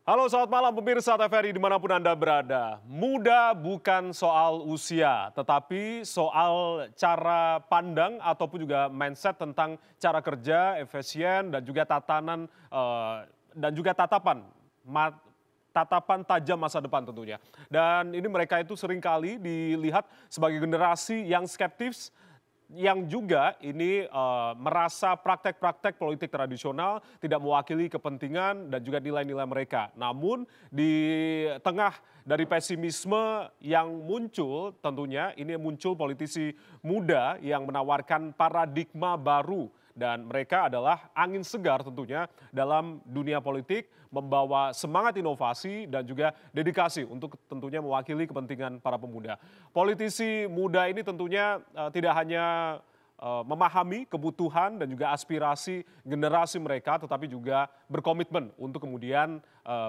Halo, selamat malam pemirsa TVRI dimanapun Anda berada. Muda bukan soal usia, tetapi soal cara pandang ataupun juga mindset tentang cara kerja, efisien, dan juga tatanan dan juga tatapan tajam masa depan tentunya. Dan ini mereka itu seringkali dilihat sebagai generasi yang skeptis, yang juga ini merasa praktek-praktek politik tradisional tidak mewakili kepentingan dan juga nilai-nilai mereka. Namun di tengah dari pesimisme yang muncul, tentunya ini muncul politisi muda yang menawarkan paradigma baru. Dan mereka adalah angin segar tentunya dalam dunia politik, membawa semangat inovasi dan juga dedikasi untuk tentunya mewakili kepentingan para pemuda. Politisi muda ini tentunya tidak hanya memahami kebutuhan dan juga aspirasi generasi mereka, tetapi juga berkomitmen untuk kemudian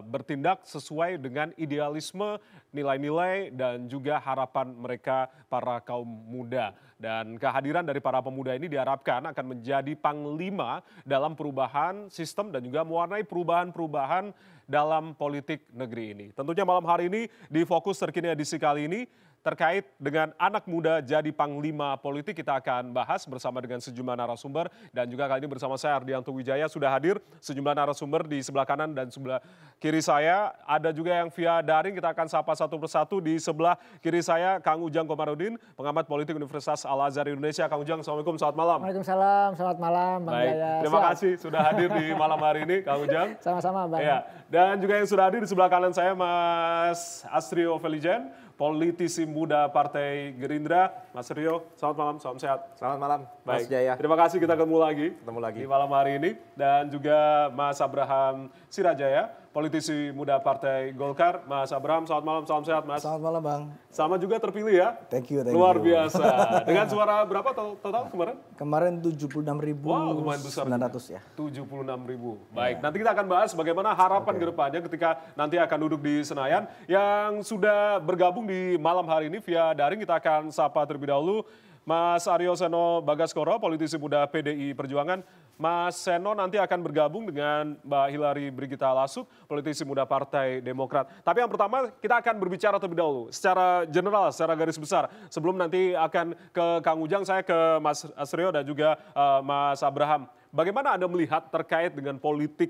bertindak sesuai dengan idealisme, nilai-nilai dan juga harapan mereka para kaum muda. Dan kehadiran dari para pemuda ini diharapkan akan menjadi panglima dalam perubahan sistem dan juga mewarnai perubahan-perubahan dalam politik negeri ini. Tentunya malam hari ini di Fokus Terkini edisi kali ini terkait dengan anak muda jadi panglima politik, kita akan bahas bersama dengan sejumlah narasumber, dan juga kali ini bersama saya Ardianto Wijaya sudah hadir sejumlah narasumber di sebelah kanan dan sebelah kiri saya. Ada juga yang via daring, kita akan sapa satu persatu. Di sebelah kiri saya Kang Ujang Komarudin, pengamat politik Universitas Al-Azhar Indonesia. Kang Ujang, Assalamualaikum, selamat malam. Waalaikumsalam, selamat malam Bang Baik, Jaya. terima kasih sudah hadir di malam hari ini Kang Ujang. Sama-sama Bang. Ya, dan juga yang sudah hadir di sebelah kanan saya Mas Astrio Felijen, politisi muda Partai Gerindra. Mas Rio, selamat malam, salam sehat. Selamat malam, Mas Baik, Jaya. terima kasih, kita ketemu lagi. Ketemu lagi. Di malam hari ini. Dan juga Mas Abraham Sirajaya, politisi muda Partai Golkar. Mas Abraham, selamat malam, salam sehat Mas. Selamat malam Bang. Sama juga terpilih ya. Thank you. Luar biasa. Dengan suara berapa total kemarin? Kemarin 76.900 Wow, lumayan besar ya. 76.000. Baik, nanti kita akan bahas bagaimana harapan ke depannya ketika nanti akan duduk di Senayan. Yang sudah bergabung di malam hari ini via daring, kita akan sapa terlebih dahulu Mas Aryo Seno Bagaskoro, politisi muda PDI Perjuangan. Mas Seno nanti akan bergabung dengan Mbak Hilary Brigita Lasut, politisi muda Partai Demokrat. Tapi yang pertama kita akan berbicara terlebih dahulu secara general, secara garis besar. Sebelum nanti akan ke Kang Ujang, saya ke Mas Asrio dan juga Mas Abraham. Bagaimana Anda melihat terkait dengan politik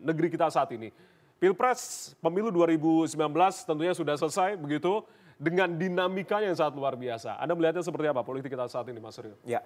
negeri kita saat ini? Pilpres pemilu 2019 tentunya sudah selesai begitu, dengan dinamikanya yang sangat luar biasa. Anda melihatnya seperti apa politik kita saat ini, Mas Rio? Ya,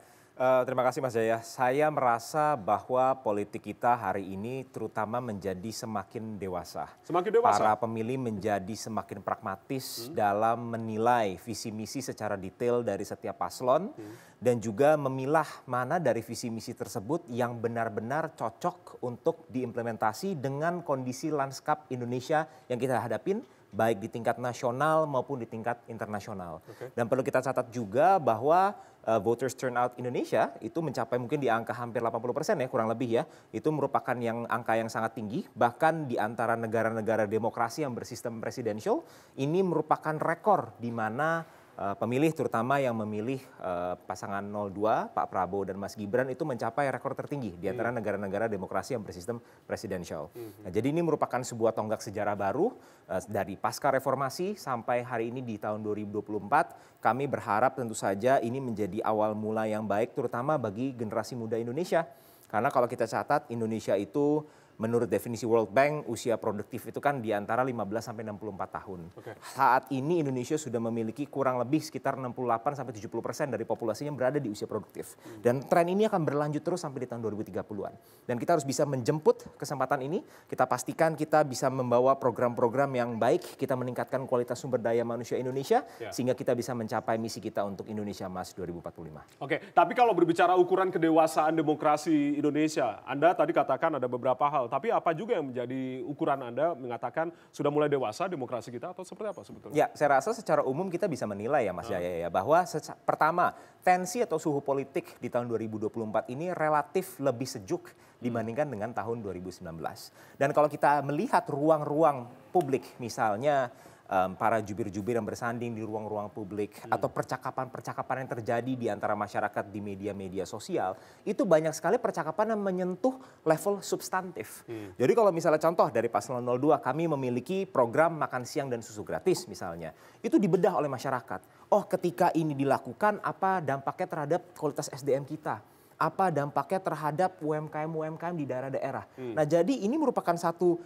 terima kasih Mas Jaya. Saya merasa bahwa politik kita hari ini terutama menjadi semakin dewasa. Semakin dewasa? Para pemilih menjadi semakin pragmatis dalam menilai visi misi secara detail dari setiap paslon. Dan juga memilah mana dari visi misi tersebut yang benar-benar cocok untuk diimplementasi dengan kondisi lanskap Indonesia yang kita hadapin, baik di tingkat nasional maupun di tingkat internasional. Dan perlu kita catat juga bahwa voters turnout Indonesia itu mencapai mungkin di angka hampir 80% ya, kurang lebih ya. Itu merupakan angka yang sangat tinggi, bahkan di antara negara-negara demokrasi yang bersistem presidensial, ini merupakan rekor di mana pemilih terutama yang memilih pasangan 02, Pak Prabowo dan Mas Gibran itu mencapai rekor tertinggi di antara negara-negara demokrasi yang bersistem presidensial. Nah, jadi ini merupakan sebuah tonggak sejarah baru dari pasca reformasi sampai hari ini di tahun 2024. Kami berharap tentu saja ini menjadi awal mula yang baik terutama bagi generasi muda Indonesia. Karena kalau kita catat Indonesia itu menurut definisi World Bank, usia produktif itu kan di antara 15 sampai 64 tahun. Saat ini Indonesia sudah memiliki kurang lebih sekitar 68 sampai 70% dari populasinya berada di usia produktif. Dan tren ini akan berlanjut terus sampai di tahun 2030-an. Dan kita harus bisa menjemput kesempatan ini, kita pastikan kita bisa membawa program-program yang baik, kita meningkatkan kualitas sumber daya manusia Indonesia, sehingga kita bisa mencapai misi kita untuk Indonesia Emas 2045. Oke, tapi kalau berbicara ukuran kedewasaan demokrasi Indonesia, Anda tadi katakan ada beberapa hal. Tapi apa juga yang menjadi ukuran Anda mengatakan sudah mulai dewasa demokrasi kita atau seperti apa sebetulnya? Ya, saya rasa secara umum kita bisa menilai ya Mas Jaya ya, bahwa pertama tensi atau suhu politik di tahun 2024 ini relatif lebih sejuk dibandingkan dengan tahun 2019. Dan kalau kita melihat ruang-ruang publik misalnya para jubir-jubir yang bersanding di ruang-ruang publik atau percakapan-percakapan yang terjadi di antara masyarakat di media-media sosial, itu banyak sekali percakapan yang menyentuh level substantif. Jadi kalau misalnya contoh dari Paslon 02, kami memiliki program makan siang dan susu gratis misalnya, itu dibedah oleh masyarakat. Oh, ketika ini dilakukan, apa dampaknya terhadap kualitas SDM kita? Apa dampaknya terhadap UMKM-UMKM di daerah-daerah. Nah, jadi ini merupakan satu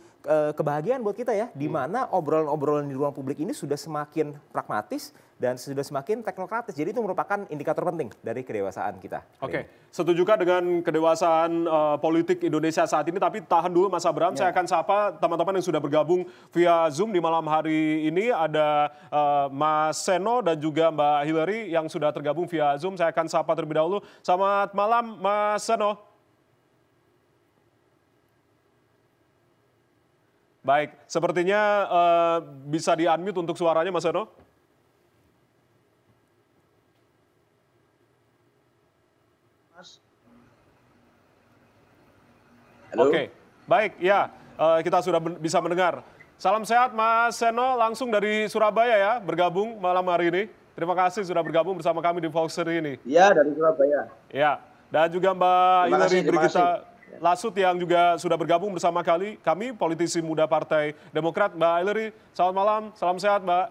kebahagiaan buat kita ya, di mana obrolan-obrolan di ruang publik ini sudah semakin pragmatis dan sudah semakin teknokratis. Jadi itu merupakan indikator penting dari kedewasaan kita. Oke, setujukah dengan kedewasaan politik Indonesia saat ini? Tapi tahan dulu Mas Abraham, saya akan sapa teman-teman yang sudah bergabung via Zoom di malam hari ini. Ada Mas Seno dan juga Mbak Hillary yang sudah tergabung via Zoom. Saya akan sapa terlebih dahulu. Selamat malam Mas Seno. Baik, sepertinya bisa di-unmute untuk suaranya Mas Seno. Halo? Oke, baik ya, kita sudah bisa mendengar. Salam sehat Mas Seno, langsung dari Surabaya ya, bergabung malam hari ini. Terima kasih sudah bergabung bersama kami di Voxer ini. Iya, dari Surabaya. Ya, dan juga Mbak Hillary terima Brigita kasih. Lasut yang juga sudah bergabung bersama kami, politisi muda Partai Demokrat. Mbak Hillary, selamat malam, salam sehat Mbak.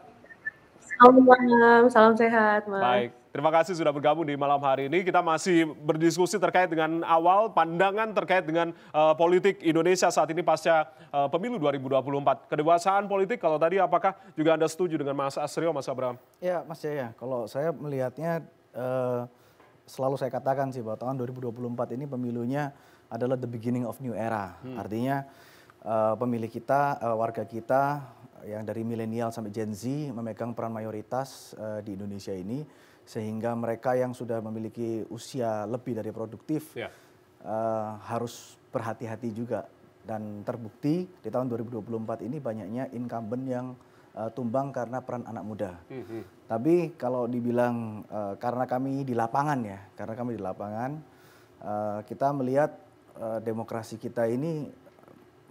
Selamat malam, salam sehat, Mas. Baik, terima kasih sudah bergabung di malam hari ini. Kita masih berdiskusi terkait dengan awal pandangan terkait dengan politik Indonesia saat ini pasca pemilu 2024. Kedewasaan politik, kalau tadi apakah juga Anda setuju dengan Mas Asrio, Mas Abraham? Ya Mas Jaya, kalau saya melihatnya selalu saya katakan sih bahwa tahun 2024 ini pemilunya adalah the beginning of new era. Artinya pemilih kita, warga kita yang dari milenial sampai Gen Z memegang peran mayoritas di Indonesia ini, sehingga mereka yang sudah memiliki usia lebih dari produktif harus berhati-hati juga. Dan terbukti di tahun 2024 ini banyaknya incumbent yang tumbang karena peran anak muda. Tapi kalau dibilang karena kami di lapangan ya, kita melihat demokrasi kita ini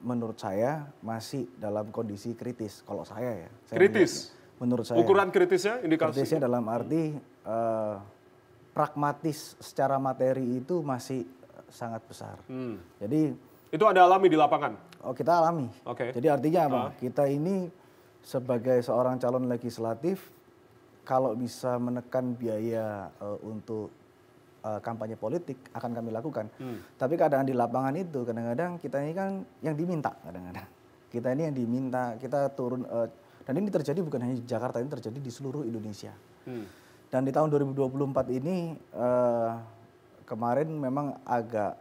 menurut saya masih dalam kondisi kritis. Kalau saya ya. Kritis? Menurut saya. Ukuran kritisnya, indikasi? Kritisnya dalam arti pragmatis secara materi itu masih sangat besar. Jadi itu Anda alami di lapangan? Oh, kita alami. Oke. Jadi artinya apa? Kita ini sebagai seorang calon legislatif, kalau bisa menekan biaya untuk kampanye politik akan kami lakukan. Tapi keadaan di lapangan itu kadang-kadang kita ini kan yang diminta kadang-kadang. Kita ini yang diminta, kita turun dan ini terjadi bukan hanya di Jakarta, ini terjadi di seluruh Indonesia. Dan di tahun 2024 ini kemarin memang agak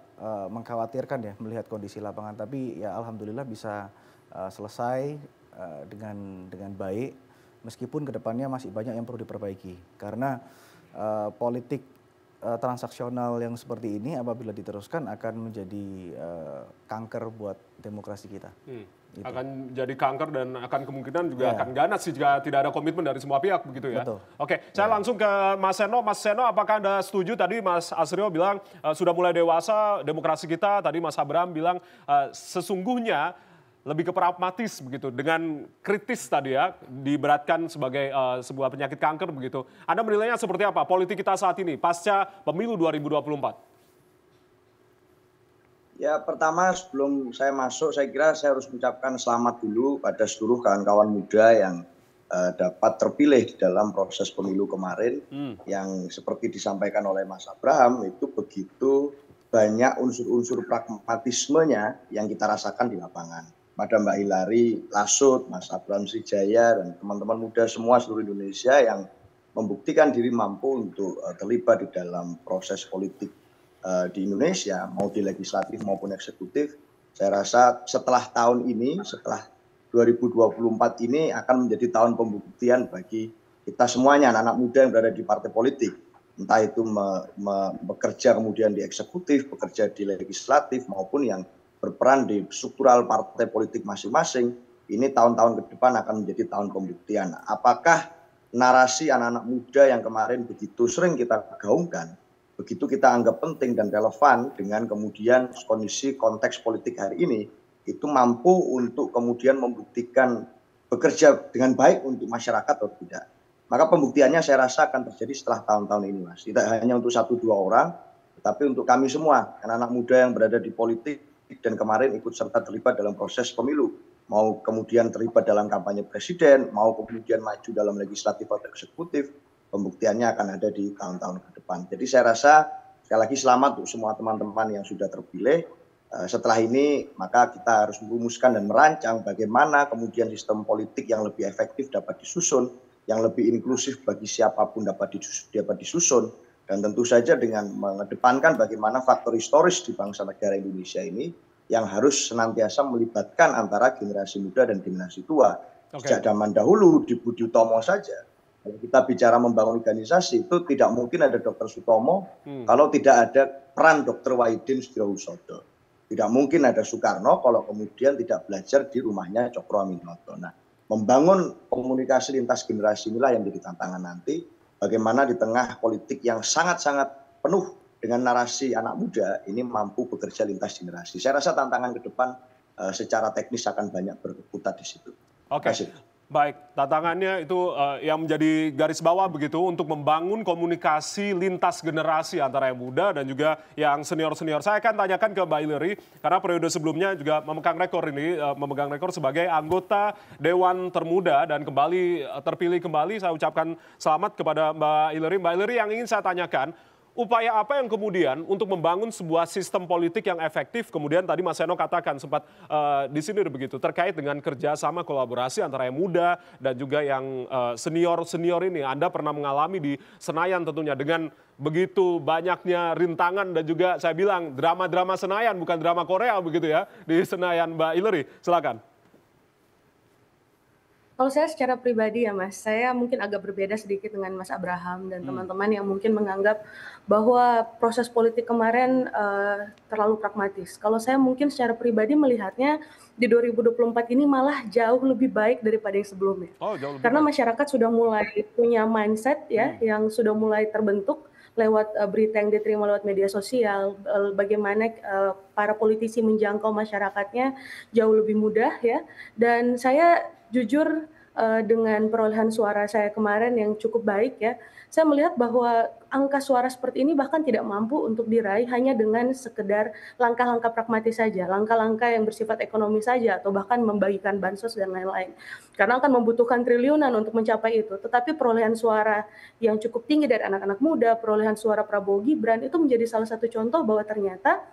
mengkhawatirkan ya melihat kondisi lapangan, tapi ya alhamdulillah bisa selesai dengan baik, meskipun kedepannya masih banyak yang perlu diperbaiki karena politik transaksional yang seperti ini apabila diteruskan akan menjadi kanker buat demokrasi kita. Gitu. Akan jadi kanker dan akan kemungkinan juga akan ganas jika tidak ada komitmen dari semua pihak begitu ya. Betul. Oke, saya langsung ke Mas Seno. Mas Seno, apakah Anda setuju tadi Mas Asrio bilang sudah mulai dewasa demokrasi kita, tadi Mas Abraham bilang sesungguhnya lebih ke pragmatis begitu, dengan kritis tadi ya, diberatkan sebagai sebuah penyakit kanker begitu. Anda menilainya seperti apa politik kita saat ini pasca pemilu 2024? Ya, pertama sebelum saya masuk, saya kira saya harus mengucapkan selamat dulu pada seluruh kawan-kawan muda yang dapat terpilih di dalam proses pemilu kemarin. Yang seperti disampaikan oleh Mas Abraham, itu begitu banyak unsur-unsur pragmatismenya yang kita rasakan di lapangan. Pada Mbak Hillary Lasut, Mas Abraham Sijaya, dan teman-teman muda semua seluruh Indonesia yang membuktikan diri mampu untuk terlibat di dalam proses politik di Indonesia, mau di legislatif maupun eksekutif. Saya rasa setelah tahun ini, setelah 2024 ini akan menjadi tahun pembuktian bagi kita semuanya, anak-anak muda yang berada di partai politik. Entah itu bekerja kemudian di eksekutif, bekerja di legislatif, maupun yang berperan di struktural partai politik masing-masing. Ini tahun-tahun ke depan akan menjadi tahun pembuktian. Apakah narasi anak-anak muda yang kemarin begitu sering kita gaungkan, begitu kita anggap penting dan relevan dengan kemudian kondisi konteks politik hari ini, itu mampu untuk kemudian membuktikan bekerja dengan baik untuk masyarakat atau tidak. Maka pembuktiannya saya rasa akan terjadi setelah tahun-tahun ini, Mas. Tidak hanya untuk 1-2 orang, tetapi untuk kami semua, anak-anak muda yang berada di politik dan kemarin ikut serta terlibat dalam proses pemilu. Mau kemudian terlibat dalam kampanye presiden, mau kemudian maju dalam legislatif atau eksekutif, pembuktiannya akan ada di tahun-tahun ke depan. Jadi saya rasa sekali lagi selamat untuk semua teman-teman yang sudah terpilih. Setelah ini maka kita harus merumuskan dan merancang bagaimana kemudian sistem politik yang lebih efektif dapat disusun, yang lebih inklusif bagi siapapun dapat disusun, dan tentu saja dengan mengedepankan bagaimana faktor historis di bangsa negara Indonesia ini yang harus senantiasa melibatkan antara generasi muda dan generasi tua. Sejak zaman dahulu di Budi Utomo saja, kalau kita bicara membangun organisasi itu tidak mungkin ada Dr. Sutomo kalau tidak ada peran Dr. Wahidin Setiahusodo. Tidak mungkin ada Soekarno kalau kemudian tidak belajar di rumahnya Cokro Aminoto. Nah, membangun komunikasi lintas generasi inilah yang jadi tantangan nanti. Bagaimana di tengah politik yang sangat-sangat penuh dengan narasi anak muda ini mampu bekerja lintas generasi. Saya rasa tantangan ke depan secara teknis akan banyak berkutat di situ. Oke. Baik, tantangannya itu yang menjadi garis bawah begitu untuk membangun komunikasi lintas generasi antara yang muda dan juga yang senior-senior. Saya akan tanyakan ke Mbak Hillary, karena periode sebelumnya juga memegang rekor sebagai anggota Dewan Termuda dan kembali terpilih kembali. Saya ucapkan selamat kepada Mbak Hillary. Mbak Hillary, yang ingin saya tanyakan, upaya apa yang kemudian untuk membangun sebuah sistem politik yang efektif, kemudian tadi Mas Seno katakan sempat di sini begitu, terkait dengan kerjasama kolaborasi antara yang muda dan juga yang senior-senior ini. Anda pernah mengalami di Senayan tentunya dengan begitu banyaknya rintangan dan juga saya bilang drama-drama Senayan, bukan drama Korea begitu ya, di Senayan. Mbak Hillary, silakan. Kalau saya secara pribadi ya Mas, saya mungkin agak berbeda sedikit dengan Mas Abraham dan teman-teman yang mungkin menganggap bahwa proses politik kemarin terlalu pragmatis. Kalau saya mungkin secara pribadi melihatnya di 2024 ini malah jauh lebih baik daripada yang sebelumnya. Oh, jauh lebih Karena baik. masyarakat sudah mulai punya mindset ya yang sudah mulai terbentuk lewat berita yang diterima lewat media sosial, bagaimana para politisi menjangkau masyarakatnya jauh lebih mudah ya. Dan saya jujur dengan perolehan suara saya kemarin yang cukup baik ya, saya melihat bahwa angka suara seperti ini bahkan tidak mampu untuk diraih hanya dengan sekedar langkah-langkah pragmatis saja, langkah-langkah yang bersifat ekonomi saja, atau bahkan membagikan bansos dan lain-lain. Karena akan membutuhkan triliunan untuk mencapai itu. Tetapi perolehan suara yang cukup tinggi dari anak-anak muda, perolehan suara Prabowo Gibran itu menjadi salah satu contoh bahwa ternyata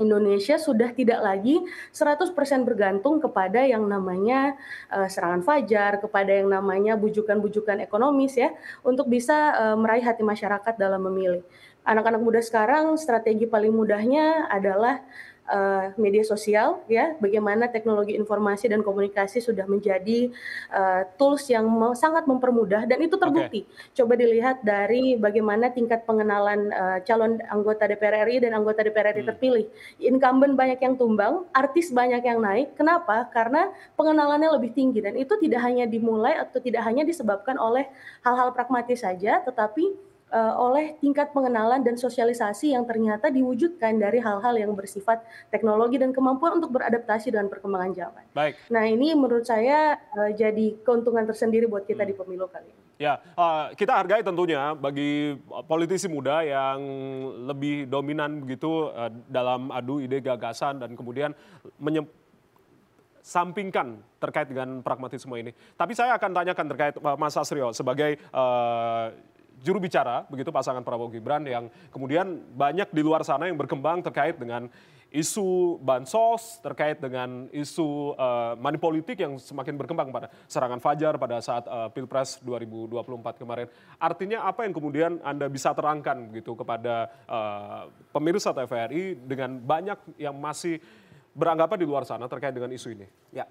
Indonesia sudah tidak lagi 100% bergantung kepada yang namanya serangan fajar, kepada yang namanya bujukan-bujukan ekonomis ya, untuk bisa meraih hati masyarakat dalam memilih. Anak-anak muda sekarang strategi paling mudahnya adalah media sosial ya, bagaimana teknologi informasi dan komunikasi sudah menjadi tools yang sangat mempermudah dan itu terbukti. Coba dilihat dari bagaimana tingkat pengenalan calon anggota DPR RI dan anggota DPR RI terpilih. Incumbent banyak yang tumbang, artis banyak yang naik. Kenapa? Karena pengenalannya lebih tinggi dan itu tidak hanya dimulai atau tidak hanya disebabkan oleh hal-hal pragmatis saja, tetapi oleh tingkat pengenalan dan sosialisasi yang ternyata diwujudkan dari hal-hal yang bersifat teknologi dan kemampuan untuk beradaptasi dengan perkembangan zaman. Baik. Nah ini menurut saya jadi keuntungan tersendiri buat kita di pemilu kali ini. Ya, kita hargai tentunya bagi politisi muda yang lebih dominan begitu dalam adu ide gagasan dan kemudian sampingkan terkait dengan pragmatisme ini. Tapi saya akan tanyakan terkait Mas Sastrio sebagai juru bicara begitu pasangan Prabowo Gibran yang kemudian banyak di luar sana yang berkembang terkait dengan isu bansos, terkait dengan isu money politik yang semakin berkembang pada serangan fajar pada saat Pilpres 2024 kemarin. Artinya apa yang kemudian Anda bisa terangkan begitu kepada pemirsa TVRI dengan banyak yang masih beranggapan di luar sana terkait dengan isu ini? Ya,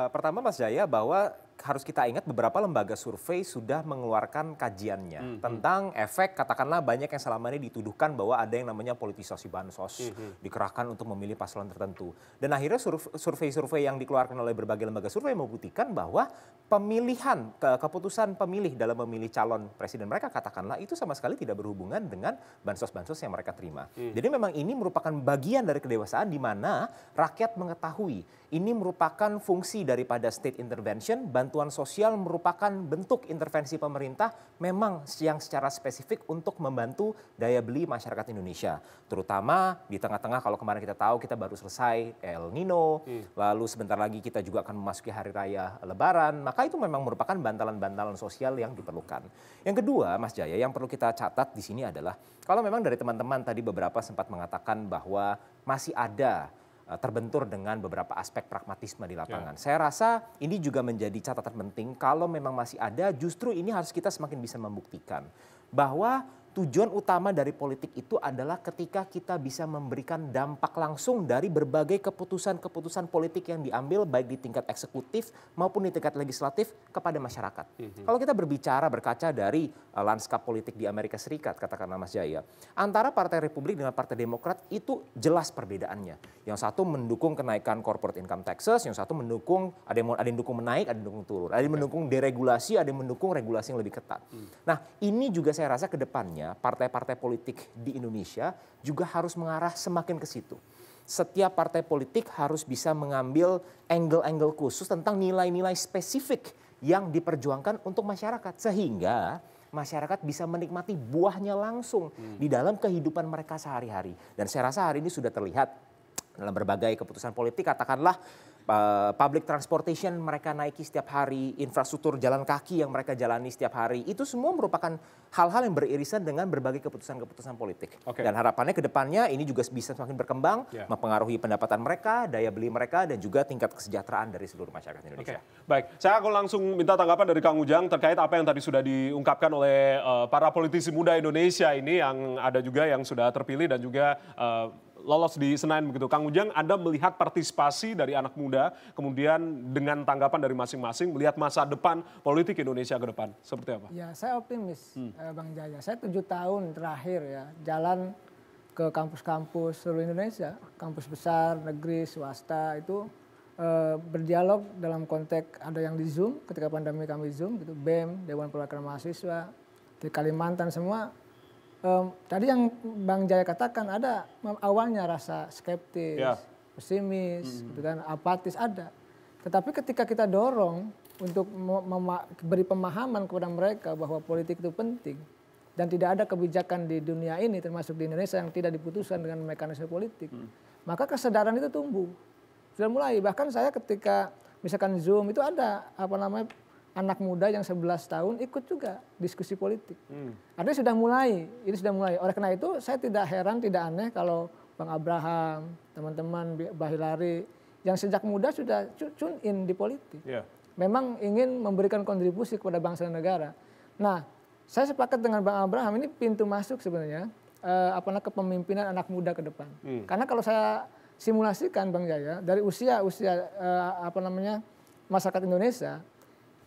pertama Mas Jaya bahwa harus kita ingat beberapa lembaga survei sudah mengeluarkan kajiannya tentang efek, katakanlah banyak yang selama ini dituduhkan bahwa ada yang namanya politisasi bansos dikerahkan untuk memilih paslon tertentu. Dan akhirnya survei-survei yang dikeluarkan oleh berbagai lembaga survei membuktikan bahwa pemilihan, keputusan pemilih dalam memilih calon presiden mereka katakanlah itu sama sekali tidak berhubungan dengan bansos-bansos yang mereka terima. Jadi memang ini merupakan bagian dari kedewasaan di mana rakyat mengetahui ini merupakan fungsi daripada state intervention, bantuan sosial merupakan bentuk intervensi pemerintah memang yang secara spesifik untuk membantu daya beli masyarakat Indonesia. Terutama di tengah-tengah kalau kemarin kita tahu kita baru selesai El Nino, lalu sebentar lagi kita juga akan memasuki hari raya Lebaran, maka itu memang merupakan bantalan-bantalan sosial yang diperlukan. Yang kedua, Mas Jaya, yang perlu kita catat di sini adalah kalau memang dari teman-teman tadi beberapa sempat mengatakan bahwa masih ada terbentur dengan beberapa aspek pragmatisme di lapangan. Saya rasa ini juga menjadi catatan penting kalau memang masih ada, justru ini harus kita semakin bisa membuktikan bahwa tujuan utama dari politik itu adalah ketika kita bisa memberikan dampak langsung dari berbagai keputusan-keputusan politik yang diambil baik di tingkat eksekutif maupun di tingkat legislatif kepada masyarakat. Kalau kita berkaca dari lanskap politik di Amerika Serikat, katakanlah Mas Jaya, antara Partai Republik dengan Partai Demokrat itu jelas perbedaannya. Yang satu mendukung kenaikan corporate income taxes, yang satu mendukung, ada yang mendukung menaik, ada yang mendukung turun, ada yang mendukung deregulasi, ada yang mendukung regulasi yang lebih ketat. Nah, ini juga saya rasa ke depannya partai-partai politik di Indonesia juga harus mengarah semakin ke situ. Setiap partai politik harus bisa mengambil angle-angle khusus tentang nilai-nilai spesifik yang diperjuangkan untuk masyarakat. Sehingga masyarakat bisa menikmati buahnya langsung di dalam kehidupan mereka sehari-hari. Dan saya rasa hari ini sudah terlihat dalam berbagai keputusan politik, katakanlah public transportation mereka naiki setiap hari, infrastruktur jalan kaki yang mereka jalani setiap hari, itu semua merupakan hal-hal yang beririsan dengan berbagai keputusan-keputusan politik. Dan harapannya ke depannya ini juga bisa semakin berkembang, mempengaruhi pendapatan mereka, daya beli mereka, dan juga tingkat kesejahteraan dari seluruh masyarakat Indonesia. Baik, saya akan langsung minta tanggapan dari Kang Ujang terkait apa yang tadi sudah diungkapkan oleh para politisi muda Indonesia ini, yang ada juga yang sudah terpilih dan juga lolos di Senayan begitu. Kang Ujang, Anda melihat partisipasi dari anak muda, kemudian dengan tanggapan dari masing-masing, melihat masa depan politik Indonesia ke depan, seperti apa? Ya, saya optimis, Bang Jaya. Saya 7 tahun terakhir ya, jalan ke kampus-kampus seluruh Indonesia, kampus besar, negeri, swasta, itu berdialog dalam konteks ada yang di Zoom, ketika pandemi kami Zoom, gitu, BEM, Dewan Perwakilan Mahasiswa, di Kalimantan semua. Tadi yang Bang Jaya katakan ada awalnya rasa skeptis, pesimis, gitu kan, apatis ada. Tetapi ketika kita dorong untuk beri pemahaman kepada mereka bahwa politik itu penting dan tidak ada kebijakan di dunia ini termasuk di Indonesia yang tidak diputuskan dengan mekanisme politik, maka kesadaran itu tumbuh. Sudah mulai, bahkan saya ketika misalkan Zoom itu ada anak muda yang 11 tahun ikut juga diskusi politik. Artinya sudah mulai, ini sudah mulai. Oleh karena itu saya tidak heran, tidak aneh kalau Bang Abraham, teman-teman Bahilari yang sejak muda sudah tune in di politik. Memang ingin memberikan kontribusi kepada bangsa dan negara. Nah, saya sepakat dengan Bang Abraham, ini pintu masuk sebenarnya kepemimpinan anak muda ke depan. Karena kalau saya simulasikan Bang Jaya, dari usia masyarakat Indonesia,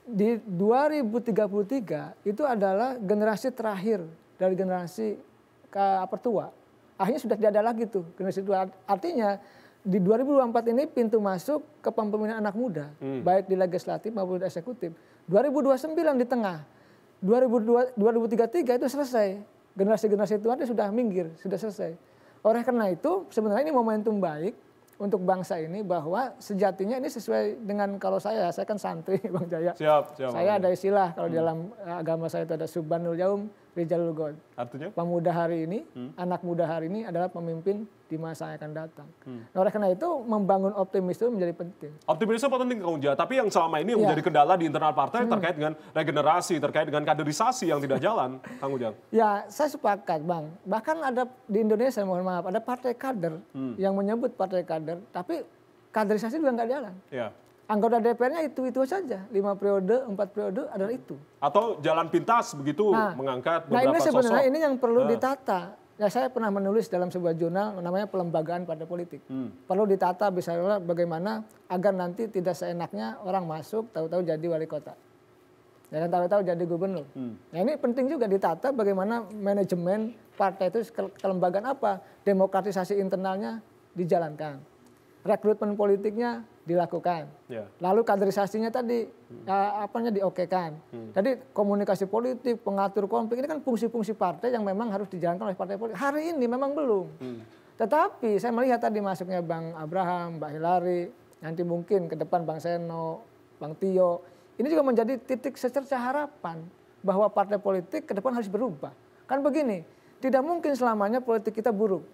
di 2033 itu adalah generasi terakhir dari generasi tua. Akhirnya sudah tidak ada lagi tuh generasi tua. Artinya di 2024 ini pintu masuk kepemimpinan anak muda, baik di legislatif maupun di eksekutif. 2029 di tengah, 2033 itu selesai. Generasi-generasi tua itu sudah minggir, sudah selesai. Oleh karena itu sebenarnya ini momentum baik untuk bangsa ini, bahwa sejatinya ini sesuai dengan, kalau saya kan santri Bang Jaya. Siap. Saya ada istilah kalau di dalam agama saya itu ada Subhanul Yaum Rijalul God. Artinya? Pemuda hari ini, anak muda hari ini adalah pemimpin di masa yang akan datang. Nah, oleh karena itu membangun optimisme menjadi penting. Optimisme penting Kang Ujang, tapi yang selama ini yang menjadi kendala di internal partai terkait dengan regenerasi, terkait dengan kaderisasi yang tidak jalan, Kang Ujang. Ya, saya sepakat Bang. Bahkan ada di Indonesia, mohon maaf, ada partai kader yang menyebut partai kader, tapi kaderisasi juga nggak jalan. Anggota DPR-nya itu saja, 5 periode, 4 periode adalah itu. Atau jalan pintas begitu mengangkat beberapa sosok. Nah ini sebenarnya ini yang perlu ditata. Ya saya pernah menulis dalam sebuah jurnal namanya Pelembagaan Partai Politik. Perlu ditata misalnya bagaimana agar nanti tidak seenaknya orang masuk tahu-tahu jadi wali kota. Ya kan tahu-tahu jadi gubernur. Nah ini penting juga ditata bagaimana manajemen partai itu kelembagaan apa, demokratisasi internalnya dijalankan, rekrutmen politiknya dilakukan, lalu kaderisasinya tadi diokekan. Jadi komunikasi politik, pengatur konflik ini kan fungsi-fungsi partai yang memang harus dijalankan oleh partai politik. Hari ini memang belum. Tetapi saya melihat tadi masuknya Bang Abraham, Mbak Hilary, nanti mungkin ke depan Bang Seno, Bang Tio, ini juga menjadi titik secerca harapan bahwa partai politik ke depan harus berubah. Kan begini, tidak mungkin selamanya politik kita buruk.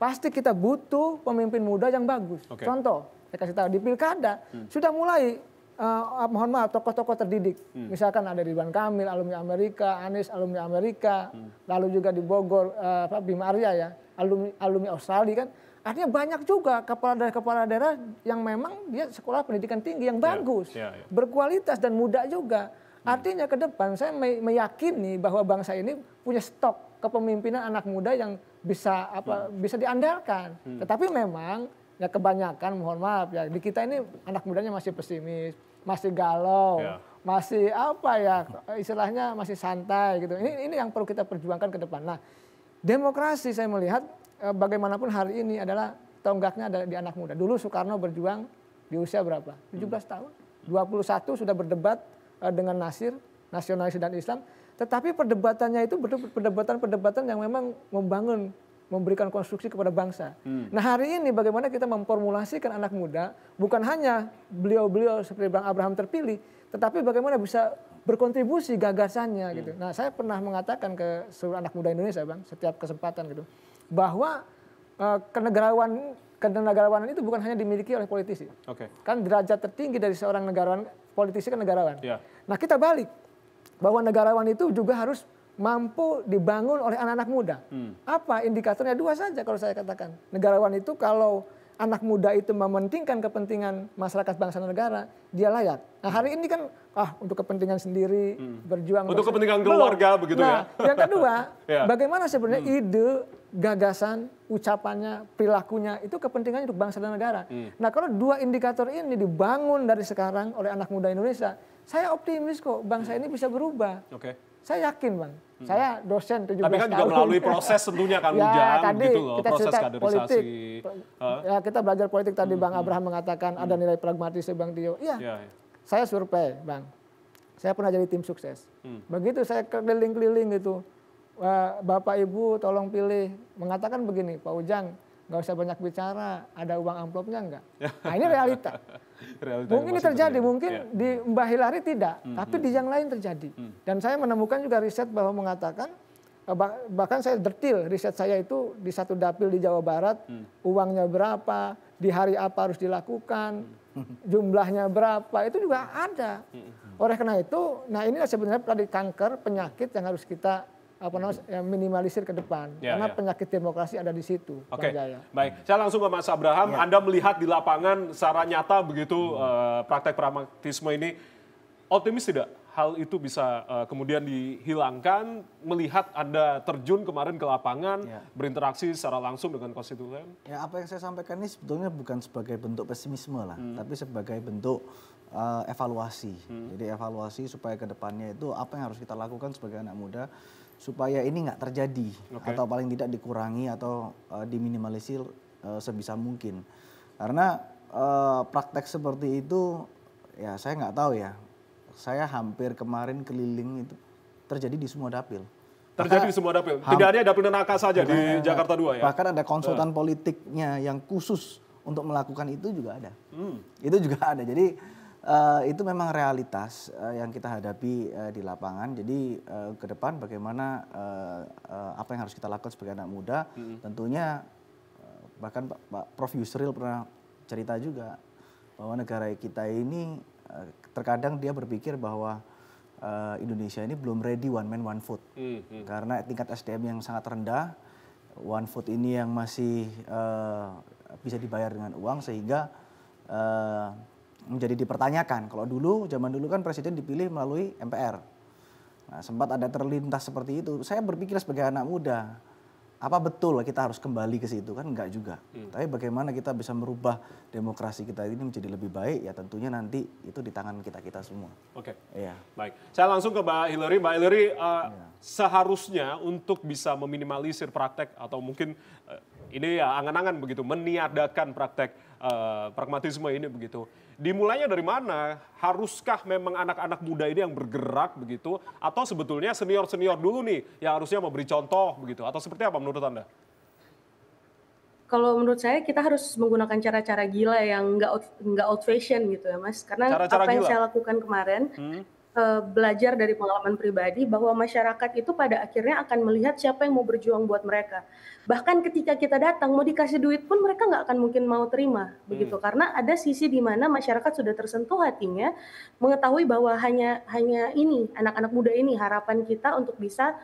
Pasti kita butuh pemimpin muda yang bagus. Contoh, saya kasih tahu di pilkada sudah mulai mohon maaf tokoh-tokoh terdidik. Misalkan ada Ridwan Kamil alumni Amerika, Anies alumni Amerika, lalu juga di Bogor Bima Arya ya, alumni Australia kan. Artinya banyak juga kepala daerah yang memang dia sekolah pendidikan tinggi yang bagus, berkualitas dan muda juga. Artinya ke depan saya meyakini bahwa bangsa ini punya stok kepemimpinan anak muda yang bisa diandalkan. Tetapi memang ya kebanyakan mohon maaf ya di kita ini anak mudanya masih pesimis, masih galau, masih istilahnya masih santai gitu. Ini yang perlu kita perjuangkan ke depan. Nah, demokrasi saya melihat bagaimanapun hari ini adalah tonggaknya ada di anak muda. Dulu Soekarno berjuang di usia berapa? 17 tahun. 21 sudah berdebat dengan Nasir, nasionalis dan Islam. Tetapi perdebatannya itu perdebatan-perdebatan yang memang membangun, memberikan konstruksi kepada bangsa. Nah hari ini bagaimana kita memformulasikan anak muda, bukan hanya beliau-beliau seperti Bang Abraham terpilih, tetapi bagaimana bisa berkontribusi gagasannya gitu. Nah saya pernah mengatakan ke seluruh anak muda Indonesia Bang, setiap kesempatan gitu, bahwa kenegarawanan itu bukan hanya dimiliki oleh politisi. Kan derajat tertinggi dari seorang negarawan, politisi kan negarawan. Nah kita balik, bahwa negarawan itu juga harus mampu dibangun oleh anak-anak muda. Apa indikatornya? Dua saja kalau saya katakan. Negarawan itu kalau anak muda itu mementingkan kepentingan masyarakat bangsa dan negara, dia layak. Nah hari ini kan untuk kepentingan sendiri, berjuang. Untuk kepentingan keluarga begitu ya. Yang kedua, bagaimana sebenarnya ide, gagasan, ucapannya, perilakunya, itu kepentingannya untuk bangsa dan negara. Nah kalau dua indikator ini dibangun dari sekarang oleh anak muda Indonesia, saya optimis kok bangsa ini bisa berubah. Saya yakin Bang. Saya dosen 17 tahun. Tapi kan juga melalui proses tentunya kan gitu loh, kita proses kaderisasi. Politik. Ya kita belajar politik tadi Bang Abraham mengatakan ada nilai pragmatis Bang Tio. Iya. Saya survei Bang. Saya pernah jadi tim sukses. Begitu saya keliling-keliling gitu. Bapak Ibu tolong pilih, mengatakan begini, Pak Ujang nggak usah banyak bicara, ada uang amplopnya enggak? Nah ini realita. Mungkin ini terjadi, mungkin di Mbak Hilary tidak, tapi di yang lain terjadi. Dan saya menemukan juga riset bahwa mengatakan, bahkan saya detil riset saya itu di satu dapil di Jawa Barat, uangnya berapa, di hari apa harus dilakukan, jumlahnya berapa, itu juga ada. Oleh karena itu, nah inilah sebenarnya tadi kanker, penyakit yang harus kita minimalisir ke depan. Karena penyakit demokrasi ada di situ. Baik, saya langsung ke Mas Abraham. Anda melihat di lapangan secara nyata begitu praktek pragmatisme ini, optimis tidak hal itu bisa kemudian dihilangkan, melihat Anda terjun kemarin ke lapangan, berinteraksi secara langsung dengan konstituen? Ya apa yang saya sampaikan ini sebetulnya bukan sebagai bentuk pesimisme lah, tapi sebagai bentuk evaluasi. Jadi evaluasi supaya ke depannya itu apa yang harus kita lakukan sebagai anak muda, supaya ini nggak terjadi atau paling tidak dikurangi atau diminimalisir sebisa mungkin. Karena praktek seperti itu ya saya nggak tahu ya. Saya hampir kemarin keliling itu terjadi di semua dapil. Terjadi di semua dapil? Tidak hanya dapil Nenaka saja di Jakarta 2 ya? Bahkan ada konsultan politiknya yang khusus untuk melakukan itu juga ada. Itu juga ada. Jadi itu memang realitas yang kita hadapi di lapangan. Jadi ke depan bagaimana apa yang harus kita lakukan sebagai anak muda, tentunya bahkan Pak Prof. Yusril pernah cerita juga bahwa negara kita ini terkadang dia berpikir bahwa Indonesia ini belum ready one man one vote. Karena tingkat SDM yang sangat rendah, one vote ini yang masih bisa dibayar dengan uang sehingga menjadi dipertanyakan. Kalau zaman dulu kan presiden dipilih melalui MPR. Nah, sempat ada terlintas seperti itu. Saya berpikir sebagai anak muda, apa betul kita harus kembali ke situ kan? Enggak juga. Tapi bagaimana kita bisa merubah demokrasi kita ini menjadi lebih baik, ya tentunya nanti itu di tangan kita semua. Oke, Iya. baik. Saya langsung ke Mbak Hillary. Mbak Hillary, seharusnya untuk bisa meminimalisir praktek atau mungkin ini ya angan-angan begitu, meniadakan praktek pragmatisme ini begitu. Dimulainya dari mana? Haruskah memang anak-anak muda ini yang bergerak begitu? Atau sebetulnya senior-senior dulu nih yang harusnya memberi contoh begitu? Atau seperti apa menurut Anda? Kalau menurut saya kita harus menggunakan cara-cara gila yang nggak old fashion gitu ya Mas. Karena Cara-cara apa yang gila? saya lakukan kemarin, belajar dari pengalaman pribadi bahwa masyarakat itu pada akhirnya akan melihat siapa yang mau berjuang buat mereka. Bahkan ketika kita datang mau dikasih duit pun mereka nggak akan mungkin mau terima begitu, karena ada sisi di mana masyarakat sudah tersentuh hatinya mengetahui bahwa hanya ini anak-anak muda ini harapan kita untuk bisa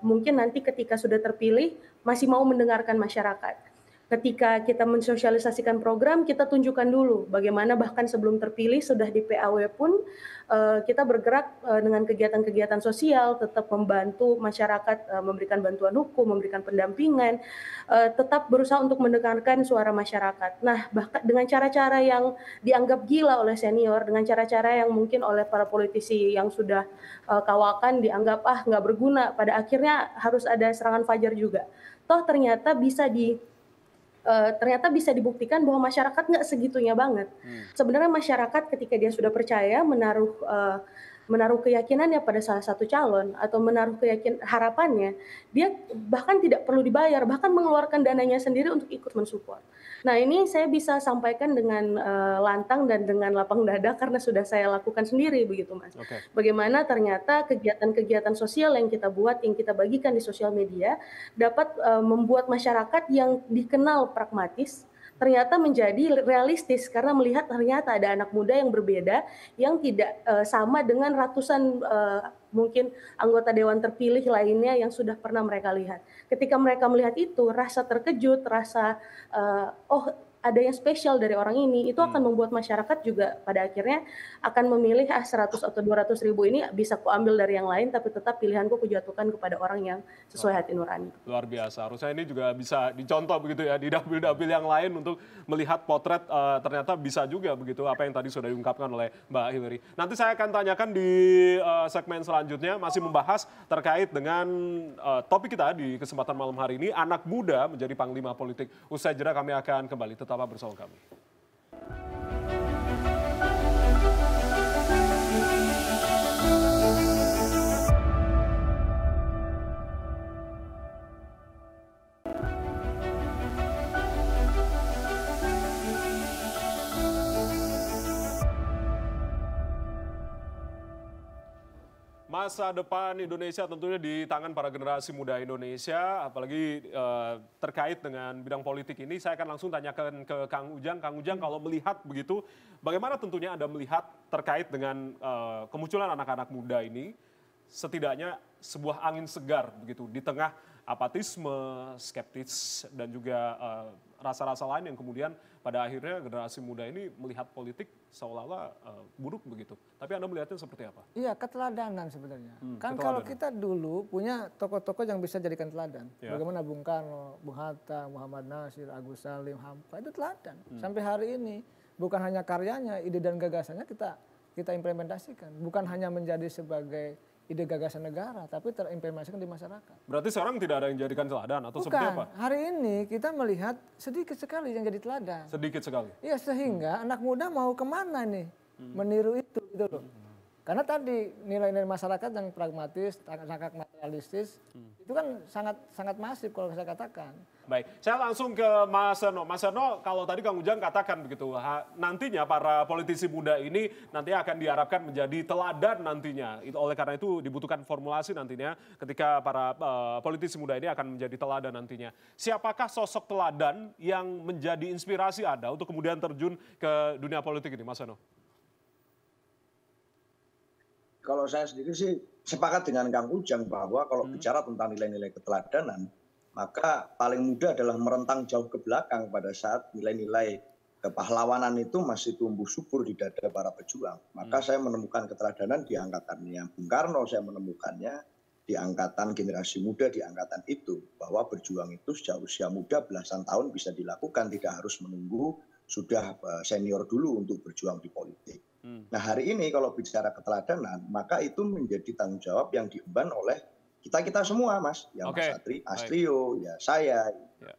mungkin nanti ketika sudah terpilih masih mau mendengarkan masyarakat. Ketika kita mensosialisasikan program, kita tunjukkan dulu bagaimana bahkan sebelum terpilih sudah di PAW pun kita bergerak dengan kegiatan-kegiatan sosial, tetap membantu masyarakat, memberikan bantuan hukum, memberikan pendampingan, tetap berusaha untuk mendengarkan suara masyarakat. Nah, bahkan dengan cara-cara yang dianggap gila oleh senior, dengan cara-cara yang mungkin oleh para politisi yang sudah kawakan dianggap nggak berguna, pada akhirnya harus ada serangan fajar juga. Toh ternyata bisa dibuktikan bahwa masyarakat nggak segitunya banget. Sebenarnya masyarakat ketika dia sudah percaya menaruh keyakinannya pada salah satu calon atau menaruh harapannya, dia bahkan tidak perlu dibayar, bahkan mengeluarkan dananya sendiri untuk ikut mensupport. Nah ini saya bisa sampaikan dengan lantang dan dengan lapang dada karena sudah saya lakukan sendiri begitu Mas. Oke. Bagaimana ternyata kegiatan-kegiatan sosial yang kita buat, yang kita bagikan di sosial media dapat membuat masyarakat yang dikenal pragmatis ternyata menjadi realistis karena melihat ternyata ada anak muda yang berbeda yang tidak sama dengan ratusan mungkin anggota dewan terpilih lainnya yang sudah pernah mereka lihat. Ketika mereka melihat itu, rasa terkejut, rasa ada yang spesial dari orang ini, itu akan membuat masyarakat juga pada akhirnya akan memilih 100 atau 200 ribu ini bisa kuambil dari yang lain, tapi tetap pilihanku kujatuhkan kepada orang yang sesuai hati nurani. Luar biasa, harusnya ini juga bisa dicontoh begitu ya di dapil-dapil yang lain untuk melihat potret ternyata bisa juga begitu apa yang tadi sudah diungkapkan oleh Mbak Hillary. Nanti saya akan tanyakan di segmen selanjutnya masih membahas terkait dengan topik kita di kesempatan malam hari ini, anak muda menjadi panglima politik. Usai jeda kami akan kembali, tetaplah bersama kami. Masa depan Indonesia tentunya di tangan para generasi muda Indonesia, apalagi terkait dengan bidang politik ini. Saya akan langsung tanyakan ke Kang Ujang. Kang Ujang, kalau melihat begitu, bagaimana tentunya Anda melihat terkait dengan kemunculan anak-anak muda ini, setidaknya sebuah angin segar begitu di tengah apatisme, skeptis, dan juga rasa-rasa lain yang kemudian pada akhirnya generasi muda ini melihat politik seolah-olah buruk begitu. Tapi Anda melihatnya seperti apa? Iya, keteladanan sebenarnya. Kan keteladanan. kalau kita dulu punya tokoh-tokoh yang bisa jadikan teladan. Ya. Bagaimana Bung Karno, Bung Hatta, Muhammad Nasir, Agus Salim, Hamka, itu teladan. Sampai hari ini bukan hanya karyanya, ide dan gagasannya kita implementasikan. Bukan hanya menjadi sebagai ide gagasan negara, tapi terimplementasikan di masyarakat. Berarti sekarang tidak ada yang jadikan teladan atau Bukan, seperti apa? hari ini kita melihat sedikit sekali yang jadi teladan. Sedikit sekali. Iya, sehingga anak muda mau kemana nih meniru itu gitu loh. Karena tadi nilai-nilai masyarakat yang pragmatis, sangat materialistis, itu kan sangat masif kalau saya katakan. Baik, saya langsung ke Mas Serno. Mas Serno, kalau tadi Kang Ujang katakan begitu, nantinya para politisi muda ini nanti akan diharapkan menjadi teladan nantinya. Oleh karena itu dibutuhkan formulasi nantinya ketika para politisi muda ini akan menjadi teladan nantinya. Siapakah sosok teladan yang menjadi inspirasi Anda untuk kemudian terjun ke dunia politik ini, Mas Serno? Kalau saya sendiri sih sepakat dengan Kang Ujang bahwa kalau bicara tentang nilai-nilai keteladanan, maka paling mudah adalah merentang jauh ke belakang pada saat nilai-nilai kepahlawanan itu masih tumbuh subur di dada para pejuang. Maka saya menemukan keteladanan di angkatannya Bung Karno, saya menemukannya di angkatan generasi muda di angkatan itu, bahwa berjuang itu sejak usia muda belasan tahun bisa dilakukan, tidak harus menunggu sudah senior dulu untuk berjuang di politik. Nah hari ini kalau bicara keteladanan, maka itu menjadi tanggung jawab yang diemban oleh kita semua, Mas. Ya Mas Astrio, ya saya,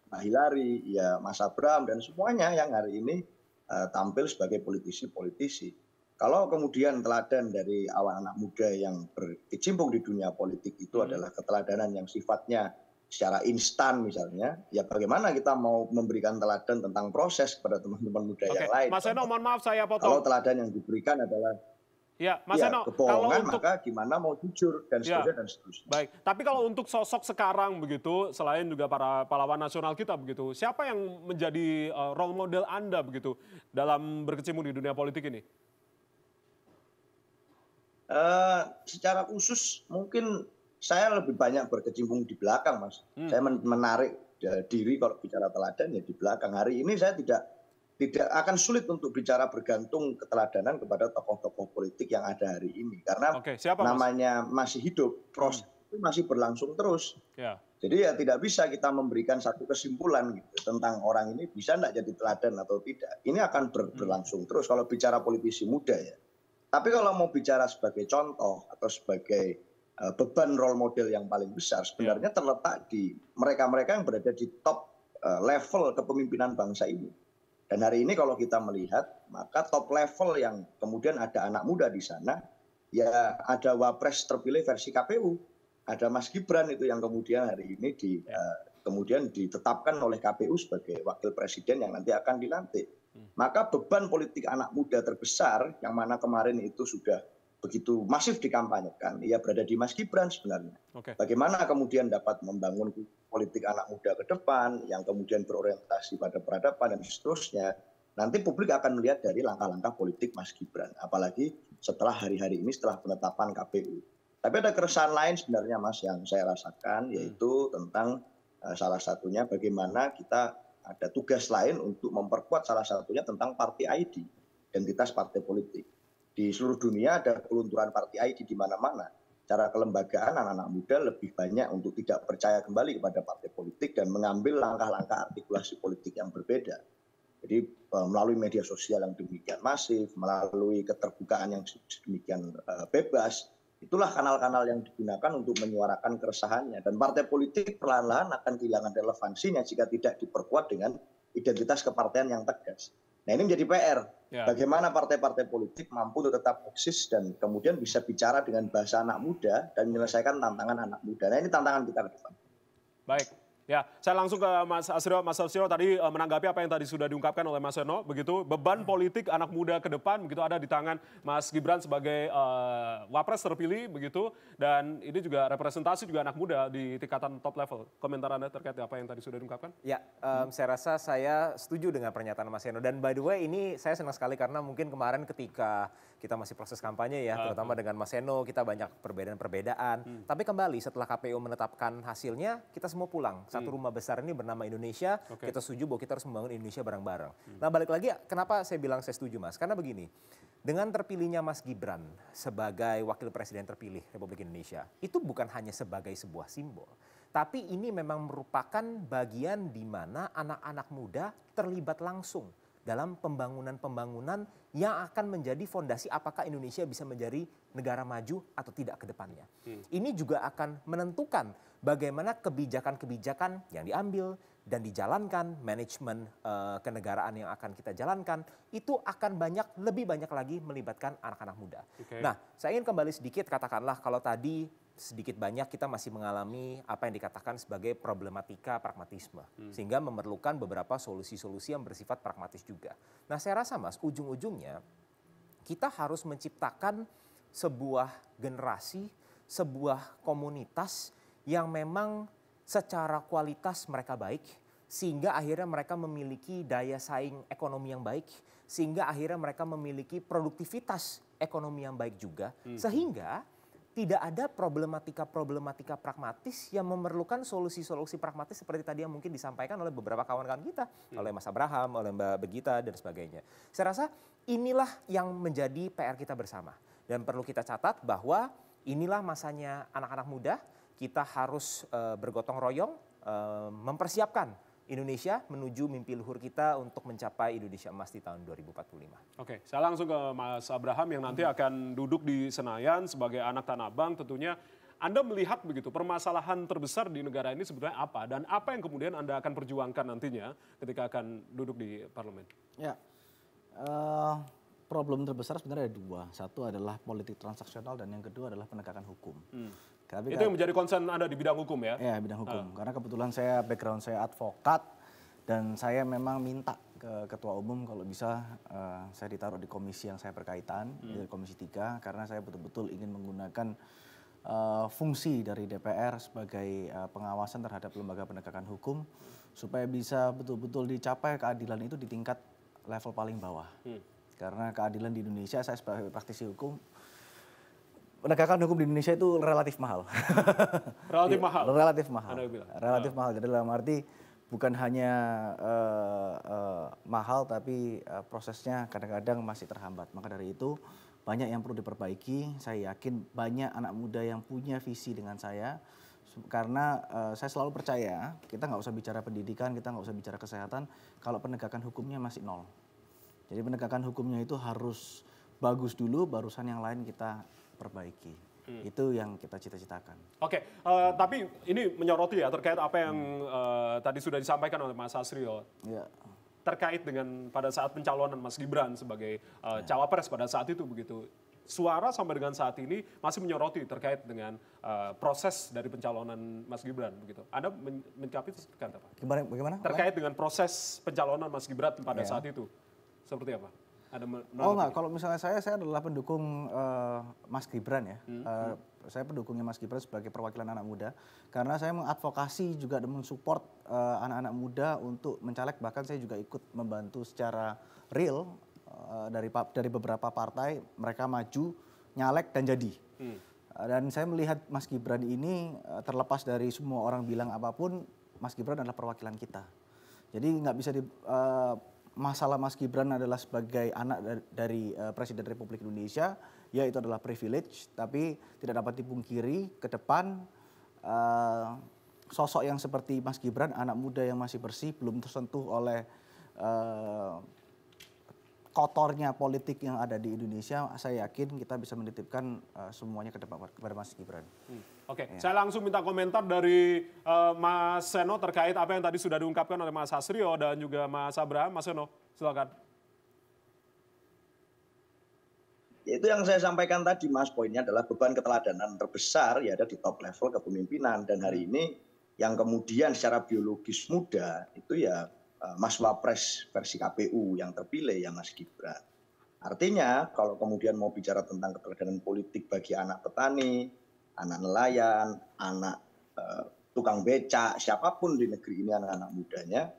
Mbak Hilary, ya Mas Abram, dan semuanya yang hari ini tampil sebagai politisi-politisi. Kalau kemudian teladan dari awal anak muda yang berkecimpung di dunia politik itu adalah keteladanan yang sifatnya secara instan misalnya, ya bagaimana kita mau memberikan teladan tentang proses kepada teman-teman muda yang lain. Mas Seno, mohon maaf saya potong. Kalau teladan yang diberikan adalah Mas Seno, kebohongan, maka gimana mau jujur dan seterusnya dan seterusnya. Baik, tapi kalau untuk sosok sekarang begitu, selain juga para pahlawan nasional kita begitu, siapa yang menjadi role model Anda begitu dalam berkecimpung di dunia politik ini? Secara khusus mungkin saya lebih banyak berkecimpung di belakang, Mas. Saya menarik diri kalau bicara teladan ya di belakang. Hari ini saya tidak akan sulit untuk bicara bergantung keteladanan kepada tokoh-tokoh politik yang ada hari ini. Karena namanya masih hidup, proses itu masih berlangsung terus. Jadi ya tidak bisa kita memberikan satu kesimpulan gitu tentang orang ini bisa enggak jadi teladan atau tidak. Ini akan berlangsung terus kalau bicara politisi muda ya. Tapi kalau mau bicara sebagai contoh atau sebagai beban role model yang paling besar sebenarnya terletak di mereka-mereka yang berada di top level kepemimpinan bangsa ini. Dan hari ini kalau kita melihat, maka top level yang kemudian ada anak muda di sana, ya ada wapres terpilih versi KPU, ada Mas Gibran itu yang kemudian hari ini kemudian ditetapkan oleh KPU sebagai wakil presiden yang nanti akan dilantik. Maka beban politik anak muda terbesar yang mana kemarin itu sudah begitu masif dikampanyekan, ia berada di Mas Gibran sebenarnya. Bagaimana kemudian dapat membangun politik anak muda ke depan, yang kemudian berorientasi pada peradaban dan seterusnya, nanti publik akan melihat dari langkah-langkah politik Mas Gibran. Apalagi setelah hari-hari ini, setelah penetapan KPU. Tapi ada keresahan lain sebenarnya Mas yang saya rasakan, yaitu tentang salah satunya bagaimana kita ada tugas lain untuk memperkuat salah satunya tentang party ID, identitas partai politik. Di seluruh dunia ada pelunturan party ID di mana-mana. Cara kelembagaan anak-anak muda lebih banyak untuk tidak percaya kembali kepada partai politik dan mengambil langkah-langkah artikulasi politik yang berbeda. Jadi melalui media sosial yang demikian masif, melalui keterbukaan yang demikian bebas, itulah kanal-kanal yang digunakan untuk menyuarakan keresahannya. Dan partai politik perlahan-lahan akan kehilangan relevansinya jika tidak diperkuat dengan identitas kepartean yang tegas. Nah ini menjadi PR. Bagaimana partai-partai politik mampu untuk tetap eksis dan kemudian bisa bicara dengan bahasa anak muda dan menyelesaikan tantangan anak muda. Nah ini tantangan kita ke depan. Baik. Ya, saya langsung ke Mas Astrio. Mas Astrio tadi menanggapi apa yang tadi sudah diungkapkan oleh Mas Seno, begitu beban politik anak muda ke depan begitu ada di tangan Mas Gibran sebagai wapres terpilih begitu, dan ini juga representasi juga anak muda di tingkatan top level. Komentar Anda terkait apa yang tadi sudah diungkapkan? Ya, saya rasa saya setuju dengan pernyataan Mas Seno, dan by the way ini saya senang sekali karena mungkin kemarin ketika kita masih proses kampanye ya, terutama dengan Mas Seno kita banyak perbedaan-perbedaan, tapi kembali setelah KPU menetapkan hasilnya kita semua pulang. Satu rumah besar ini bernama Indonesia, kita setuju bahwa kita harus membangun Indonesia bareng-bareng. Nah balik lagi, kenapa saya bilang saya setuju Mas? Karena begini, dengan terpilihnya Mas Gibran sebagai wakil presiden terpilih Republik Indonesia, itu bukan hanya sebagai sebuah simbol. Tapi ini memang merupakan bagian di mana anak-anak muda terlibat langsung dalam pembangunan-pembangunan yang akan menjadi fondasi apakah Indonesia bisa menjadi negara maju atau tidak ke depannya. Ini juga akan menentukan bagaimana kebijakan-kebijakan yang diambil dan dijalankan, manajemen kenegaraan yang akan kita jalankan, itu akan lebih banyak lagi melibatkan anak-anak muda. Nah, saya ingin kembali sedikit, katakanlah kalau tadi sedikit banyak kita masih mengalami apa yang dikatakan sebagai problematika pragmatisme. Sehingga memerlukan beberapa solusi-solusi yang bersifat pragmatis juga. Nah saya rasa Mas, ujung-ujungnya kita harus menciptakan sebuah generasi, sebuah komunitas yang memang secara kualitas mereka baik, sehingga akhirnya mereka memiliki daya saing ekonomi yang baik, sehingga akhirnya mereka memiliki produktivitas ekonomi yang baik juga, sehingga tidak ada problematika-problematika pragmatis yang memerlukan solusi-solusi pragmatis seperti tadi yang mungkin disampaikan oleh beberapa kawan-kawan kita, oleh Mas Abraham, oleh Mbak Begita dan sebagainya. Saya rasa inilah yang menjadi PR kita bersama dan perlu kita catat bahwa inilah masanya anak-anak muda kita harus bergotong royong mempersiapkan Indonesia menuju mimpi luhur kita untuk mencapai Indonesia Emas di tahun 2045. Oke, saya langsung ke Mas Abraham yang nanti akan duduk di Senayan sebagai anak Tanah Abang. Tentunya Anda melihat begitu permasalahan terbesar di negara ini sebetulnya apa dan apa yang kemudian Anda akan perjuangkan nantinya ketika akan duduk di parlemen? Ya, problem terbesar sebenarnya ada dua. Satu adalah politik transaksional dan yang kedua adalah penegakan hukum. Itu yang menjadi concern Anda di bidang hukum ya? Ya, bidang hukum. Karena kebetulan background saya advokat dan saya memang minta ke Ketua Umum kalau bisa saya ditaruh di komisi yang saya berkaitan, yaitu Komisi 3, karena saya betul-betul ingin menggunakan fungsi dari DPR sebagai pengawasan terhadap lembaga penegakan hukum supaya bisa betul-betul dicapai keadilan itu di tingkat level paling bawah. Karena keadilan di Indonesia, saya sebagai praktisi hukum, penegakan hukum di Indonesia itu relatif mahal. Relatif mahal? Relatif mahal. Anda bilang? Relatif mahal. Jadi dalam arti bukan hanya mahal tapi prosesnya kadang-kadang masih terhambat. Maka dari itu banyak yang perlu diperbaiki. Saya yakin banyak anak muda yang punya visi dengan saya. Karena saya selalu percaya kita nggak usah bicara pendidikan, kita nggak usah bicara kesehatan kalau penegakan hukumnya masih nol. Jadi penegakan hukumnya itu harus bagus dulu, barusan yang lain kita perbaiki. Itu yang kita cita-citakan. Oke, tapi ini menyoroti ya terkait apa yang tadi sudah disampaikan oleh Mas Asrio. Ya. Terkait dengan pada saat pencalonan Mas Gibran sebagai cawapres pada saat itu begitu. Suara sampai dengan saat ini masih menyoroti terkait dengan proses dari pencalonan Mas Gibran begitu. Anda menyikapi itu seperti apa? Bagaimana? Terkait dengan proses pencalonan Mas Gibran pada saat itu. Seperti apa? Enggak, kalau misalnya saya adalah pendukung Mas Gibran ya. Saya pendukungnya Mas Gibran sebagai perwakilan anak muda. Karena saya mengadvokasi juga dan mensupport anak-anak muda untuk mencaleg. Bahkan saya juga ikut membantu secara real dari beberapa partai. Mereka maju, nyalek dan jadi. Dan saya melihat Mas Gibran ini terlepas dari semua orang bilang apapun, Mas Gibran adalah perwakilan kita. Jadi nggak bisa masalah Mas Gibran adalah sebagai anak dari Presiden Republik Indonesia, ya itu adalah privilege, tapi tidak dapat dipungkiri ke depan sosok yang seperti Mas Gibran, anak muda yang masih bersih, belum tersentuh oleh kotornya politik yang ada di Indonesia, saya yakin kita bisa menitipkan semuanya ke depan kepada Mas Gibran. Oke, saya langsung minta komentar dari Mas Seno terkait apa yang tadi sudah diungkapkan oleh Mas Asrio dan juga Mas Abraham. Mas Seno, silakan. Itu yang saya sampaikan tadi Mas, poinnya adalah beban keteladanan terbesar ya ada di top level kepemimpinan. Dan hari ini yang kemudian secara biologis muda itu ya Mas Wapres versi KPU yang terpilih ya Mas Gibran. Artinya kalau kemudian mau bicara tentang keteladanan politik bagi anak petani, anak nelayan, anak tukang becak, siapapun di negeri ini anak-anak mudanya,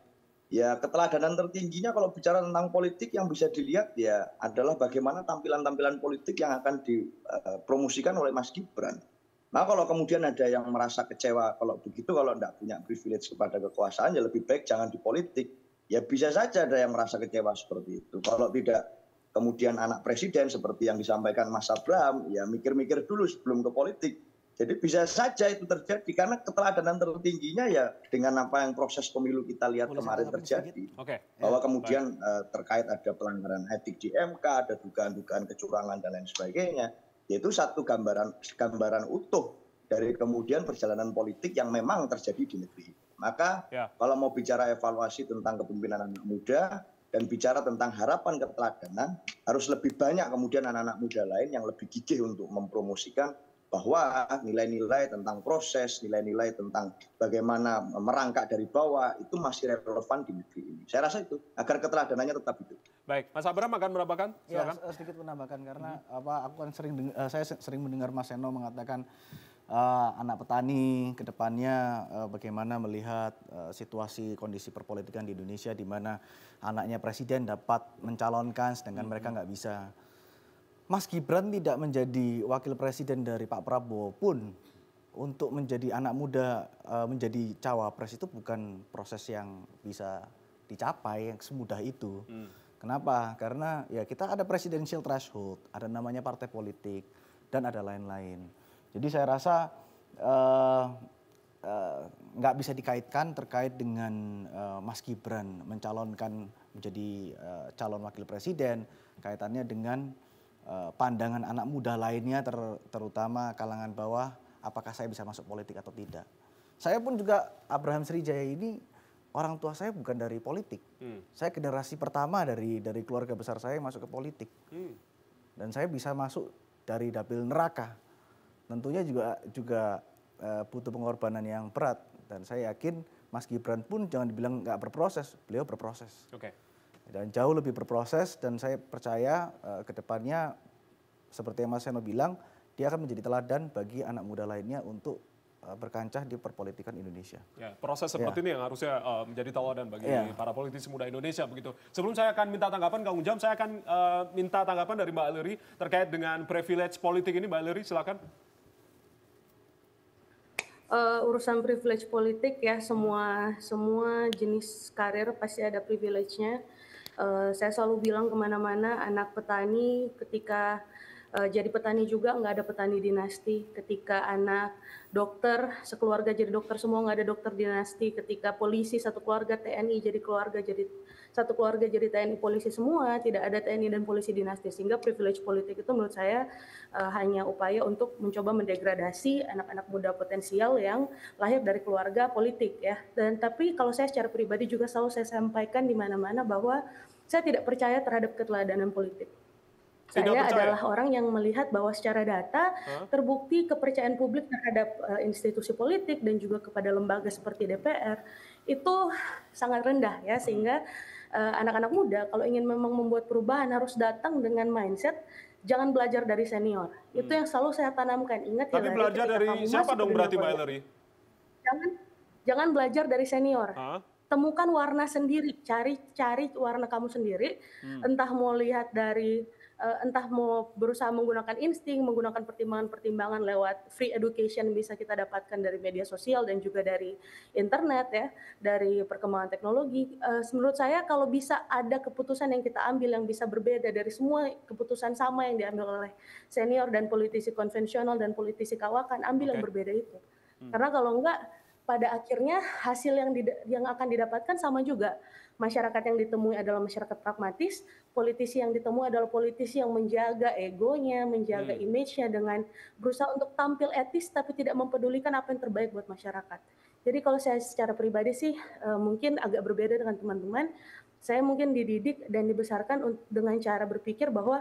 ya keteladanan tertingginya kalau bicara tentang politik yang bisa dilihat ya adalah bagaimana tampilan-tampilan politik yang akan dipromosikan oleh Mas Gibran. Nah kalau kemudian ada yang merasa kecewa kalau begitu, kalau tidak punya privilege kepada kekuasaan ya lebih baik jangan di politik. Ya bisa saja ada yang merasa kecewa seperti itu. Kalau tidak kemudian anak presiden seperti yang disampaikan Mas Abraham, ya mikir-mikir dulu sebelum ke politik. Jadi bisa saja itu terjadi karena keteladanan tertingginya ya dengan apa yang proses pemilu kita lihat kemarin terjadi. Bahwa kemudian terkait ada pelanggaran etik di MK, ada dugaan-dugaan kecurangan dan lain sebagainya. Yaitu satu gambaran utuh dari kemudian perjalanan politik yang memang terjadi di negeri. Maka kalau mau bicara evaluasi tentang kepemimpinan anak muda dan bicara tentang harapan keteladanan, harus lebih banyak kemudian anak-anak muda lain yang lebih gigih untuk mempromosikan bahwa nilai-nilai tentang proses, nilai-nilai tentang bagaimana merangkak dari bawah itu masih relevan di negeri ini. Saya rasa itu agar keteladanannya tetap hidup. Baik, Mas Abraham akan menambahkan? Ya, sedikit menambahkan karena aku kan saya sering mendengar Mas Seno mengatakan anak petani ke depannya bagaimana melihat situasi kondisi perpolitikan di Indonesia di mana anaknya presiden dapat mencalonkan sedangkan mereka nggak bisa. Mas Gibran tidak menjadi wakil presiden dari Pak Prabowo pun untuk menjadi anak muda menjadi cawapres itu bukan proses yang bisa dicapai yang semudah itu. Kenapa? Karena ya kita ada presidential threshold, ada namanya partai politik dan ada lain-lain. Jadi saya rasa eh, nggak bisa dikaitkan terkait dengan Mas Gibran mencalonkan menjadi calon wakil presiden, kaitannya dengan pandangan anak muda lainnya terutama kalangan bawah, apakah saya bisa masuk politik atau tidak. Saya pun juga Abraham Srijaya ini orang tua saya bukan dari politik. Saya generasi pertama dari keluarga besar saya yang masuk ke politik. Dan saya bisa masuk dari dapil neraka. Tentunya juga butuh pengorbanan yang berat. Dan saya yakin Mas Gibran pun jangan dibilang nggak berproses, beliau berproses. Oke. Dan jauh lebih berproses, dan saya percaya ke depannya seperti yang Mas Seno bilang, dia akan menjadi teladan bagi anak muda lainnya untuk berkancah di perpolitikan Indonesia. Ya, proses seperti ini yang harusnya menjadi teladan bagi para politisi muda Indonesia begitu. Sebelum saya akan minta tanggapan Kang Ujang, saya akan minta tanggapan dari Mbak Ellery terkait dengan privilege politik ini. Mbak Ellery, silakan. Urusan privilege politik ya, semua jenis karir pasti ada privilege-nya. Saya selalu bilang kemana-mana, anak petani ketika jadi petani juga nggak ada petani dinasti. Ketika anak dokter sekeluarga jadi dokter semua, nggak ada dokter dinasti. Ketika polisi satu keluarga TNI jadi satu keluarga jadi TNI polisi semua, tidak ada TNI dan polisi dinasti. Sehingga privilege politik itu menurut saya hanya upaya untuk mencoba mendegradasi anak-anak muda potensial yang lahir dari keluarga politik ya. Dan tapi kalau saya secara pribadi juga selalu saya sampaikan di mana-mana bahwa saya tidak percaya terhadap keteladanan politik. Saya adalah orang yang melihat bahwa secara data terbukti kepercayaan publik terhadap institusi politik dan juga kepada lembaga seperti DPR itu sangat rendah ya, sehingga anak-anak muda kalau ingin memang membuat perubahan harus datang dengan mindset jangan belajar dari senior. Itu yang selalu saya tanamkan. Ingat ya. Tapi belajar dari siapa dong berarti Mbak Ellery? Jangan belajar dari senior. Temukan warna sendiri, cari warna kamu sendiri. Entah mau lihat dari entah mau berusaha menggunakan insting, menggunakan pertimbangan-pertimbangan lewat free education bisa kita dapatkan dari media sosial dan juga dari internet ya, dari perkembangan teknologi. Menurut saya kalau bisa ada keputusan yang kita ambil yang bisa berbeda dari semua keputusan sama yang diambil oleh senior dan politisi konvensional dan politisi kawakan, ambil yang berbeda itu. Karena kalau enggak, pada akhirnya hasil yang akan didapatkan sama juga. Masyarakat yang ditemui adalah masyarakat pragmatis, politisi yang ditemui adalah politisi yang menjaga egonya, menjaga image-nya dengan berusaha untuk tampil etis tapi tidak mempedulikan apa yang terbaik buat masyarakat. Jadi kalau saya secara pribadi sih mungkin agak berbeda dengan teman-teman. Saya mungkin dididik dan dibesarkan dengan cara berpikir bahwa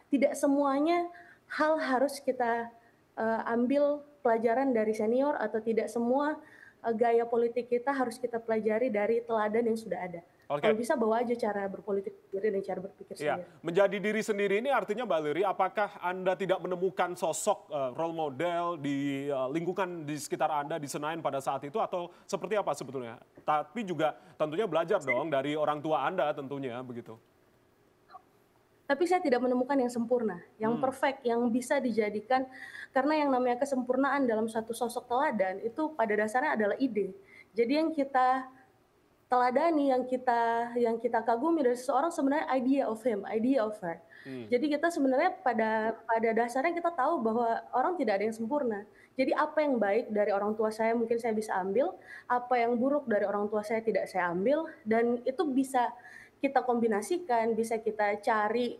tidak semuanya hal harus kita ambil pelajaran dari senior, atau tidak semua gaya politik kita harus kita pelajari dari teladan yang sudah ada. Kalau bisa bawa aja cara berpolitik sendiri dan cara berpikir sendiri. Menjadi diri sendiri ini artinya Mbak Ellery, apakah Anda tidak menemukan sosok role model di lingkungan di sekitar Anda di Senayan pada saat itu, atau seperti apa sebetulnya? Tapi juga tentunya belajar dong dari orang tua Anda tentunya begitu. Tapi saya tidak menemukan yang sempurna, yang perfect, yang bisa dijadikan, karena yang namanya kesempurnaan dalam satu sosok teladan itu pada dasarnya adalah ide. Jadi yang kita teladani, yang kita kagumi dari seseorang sebenarnya idea of him, idea of her. Jadi kita sebenarnya pada dasarnya kita tahu bahwa orang tidak ada yang sempurna. Jadi apa yang baik dari orang tua saya mungkin saya bisa ambil, apa yang buruk dari orang tua saya tidak saya ambil, dan itu bisa kita kombinasikan, bisa kita cari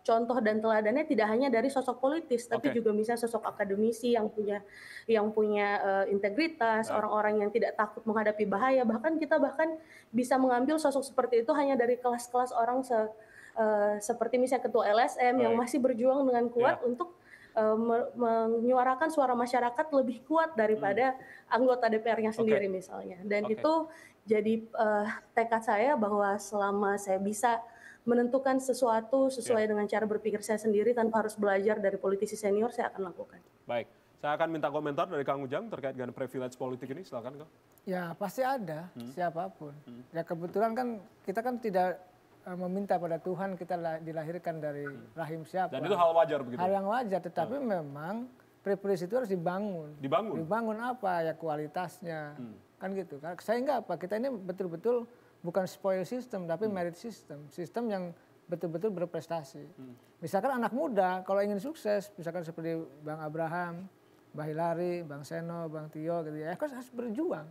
contoh dan teladannya tidak hanya dari sosok politis, tapi juga bisa sosok akademisi yang punya integritas, orang-orang yang tidak takut menghadapi bahaya. Bahkan kita bisa mengambil sosok seperti itu hanya dari kelas-kelas orang seperti misalnya ketua LSM yang masih berjuang dengan kuat untuk menyuarakan suara masyarakat lebih kuat daripada anggota DPR-nya sendiri misalnya. Dan itu jadi tekad saya bahwa selama saya bisa menentukan sesuatu sesuai dengan cara berpikir saya sendiri tanpa harus belajar dari politisi senior, saya akan lakukan. Baik, saya akan minta komentar dari Kang Ujang terkait dengan privilege politik ini, silakan Kang. Ya pasti ada, siapapun. Ya kebetulan kan kita kan tidak meminta pada Tuhan kita dilahirkan dari rahim siapa. Dan itu hal wajar begitu? Hal yang wajar, tetapi memang privilege itu harus dibangun. Dibangun apa? Ya kualitasnya. Kan gitu. Sehingga apa? Kita ini betul-betul bukan spoil system, tapi merit system. Sistem yang betul-betul berprestasi. Misalkan anak muda, kalau ingin sukses, misalkan seperti Bang Abraham, Mbak Hilary, Bang Seno, Bang Tio gitu ya, harus berjuang.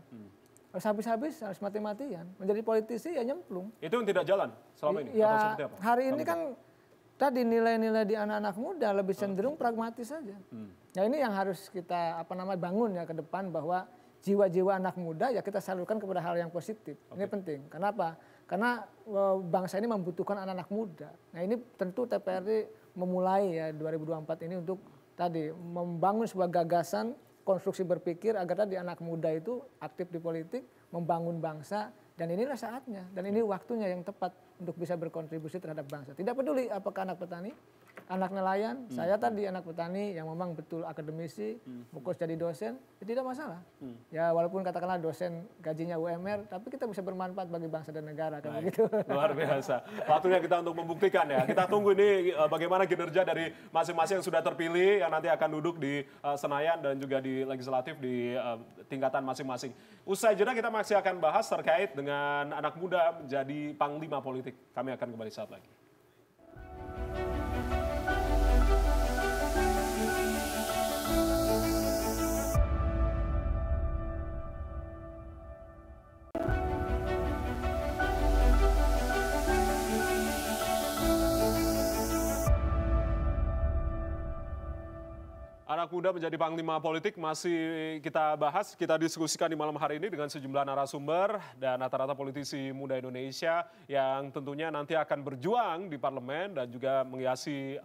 Harus habis-habis, harus mati-matian. Menjadi politisi ya nyemplung. Itu yang tidak jalan selama ini? Ya, atau seperti apa? hari ini kan tadi nilai-nilai di anak-anak muda lebih cenderung pragmatis saja. Ya ini yang harus kita bangun ya ke depan, bahwa jiwa-jiwa anak muda ya kita salurkan kepada hal yang positif. Ini penting. Kenapa? Karena bangsa ini membutuhkan anak-anak muda. Nah ini tentu TPRD memulai ya 2024 ini untuk tadi membangun sebuah gagasan, konstruksi berpikir agar tadi anak muda itu aktif di politik, membangun bangsa, dan inilah saatnya. Dan ini waktunya yang tepat untuk bisa berkontribusi terhadap bangsa. Tidak peduli apakah anak petani, anak nelayan, saya tadi anak petani yang memang betul akademisi, fokus jadi dosen, ya tidak masalah. Ya walaupun katakanlah dosen gajinya UMR, tapi kita bisa bermanfaat bagi bangsa dan negara kan begitu. Luar biasa. Waktunya kita untuk membuktikan ya. Kita tunggu ini bagaimana kinerja dari masing-masing yang sudah terpilih yang nanti akan duduk di Senayan dan juga di legislatif di tingkatan masing-masing. Usai jeda kita masih akan bahas terkait dengan anak muda menjadi panglima politik. Kami akan kembali saat lagi. Anak muda menjadi panglima politik masih kita bahas, kita diskusikan di malam hari ini dengan sejumlah narasumber dan rata-rata politisi muda Indonesia yang tentunya nanti akan berjuang di parlemen dan juga menghiasi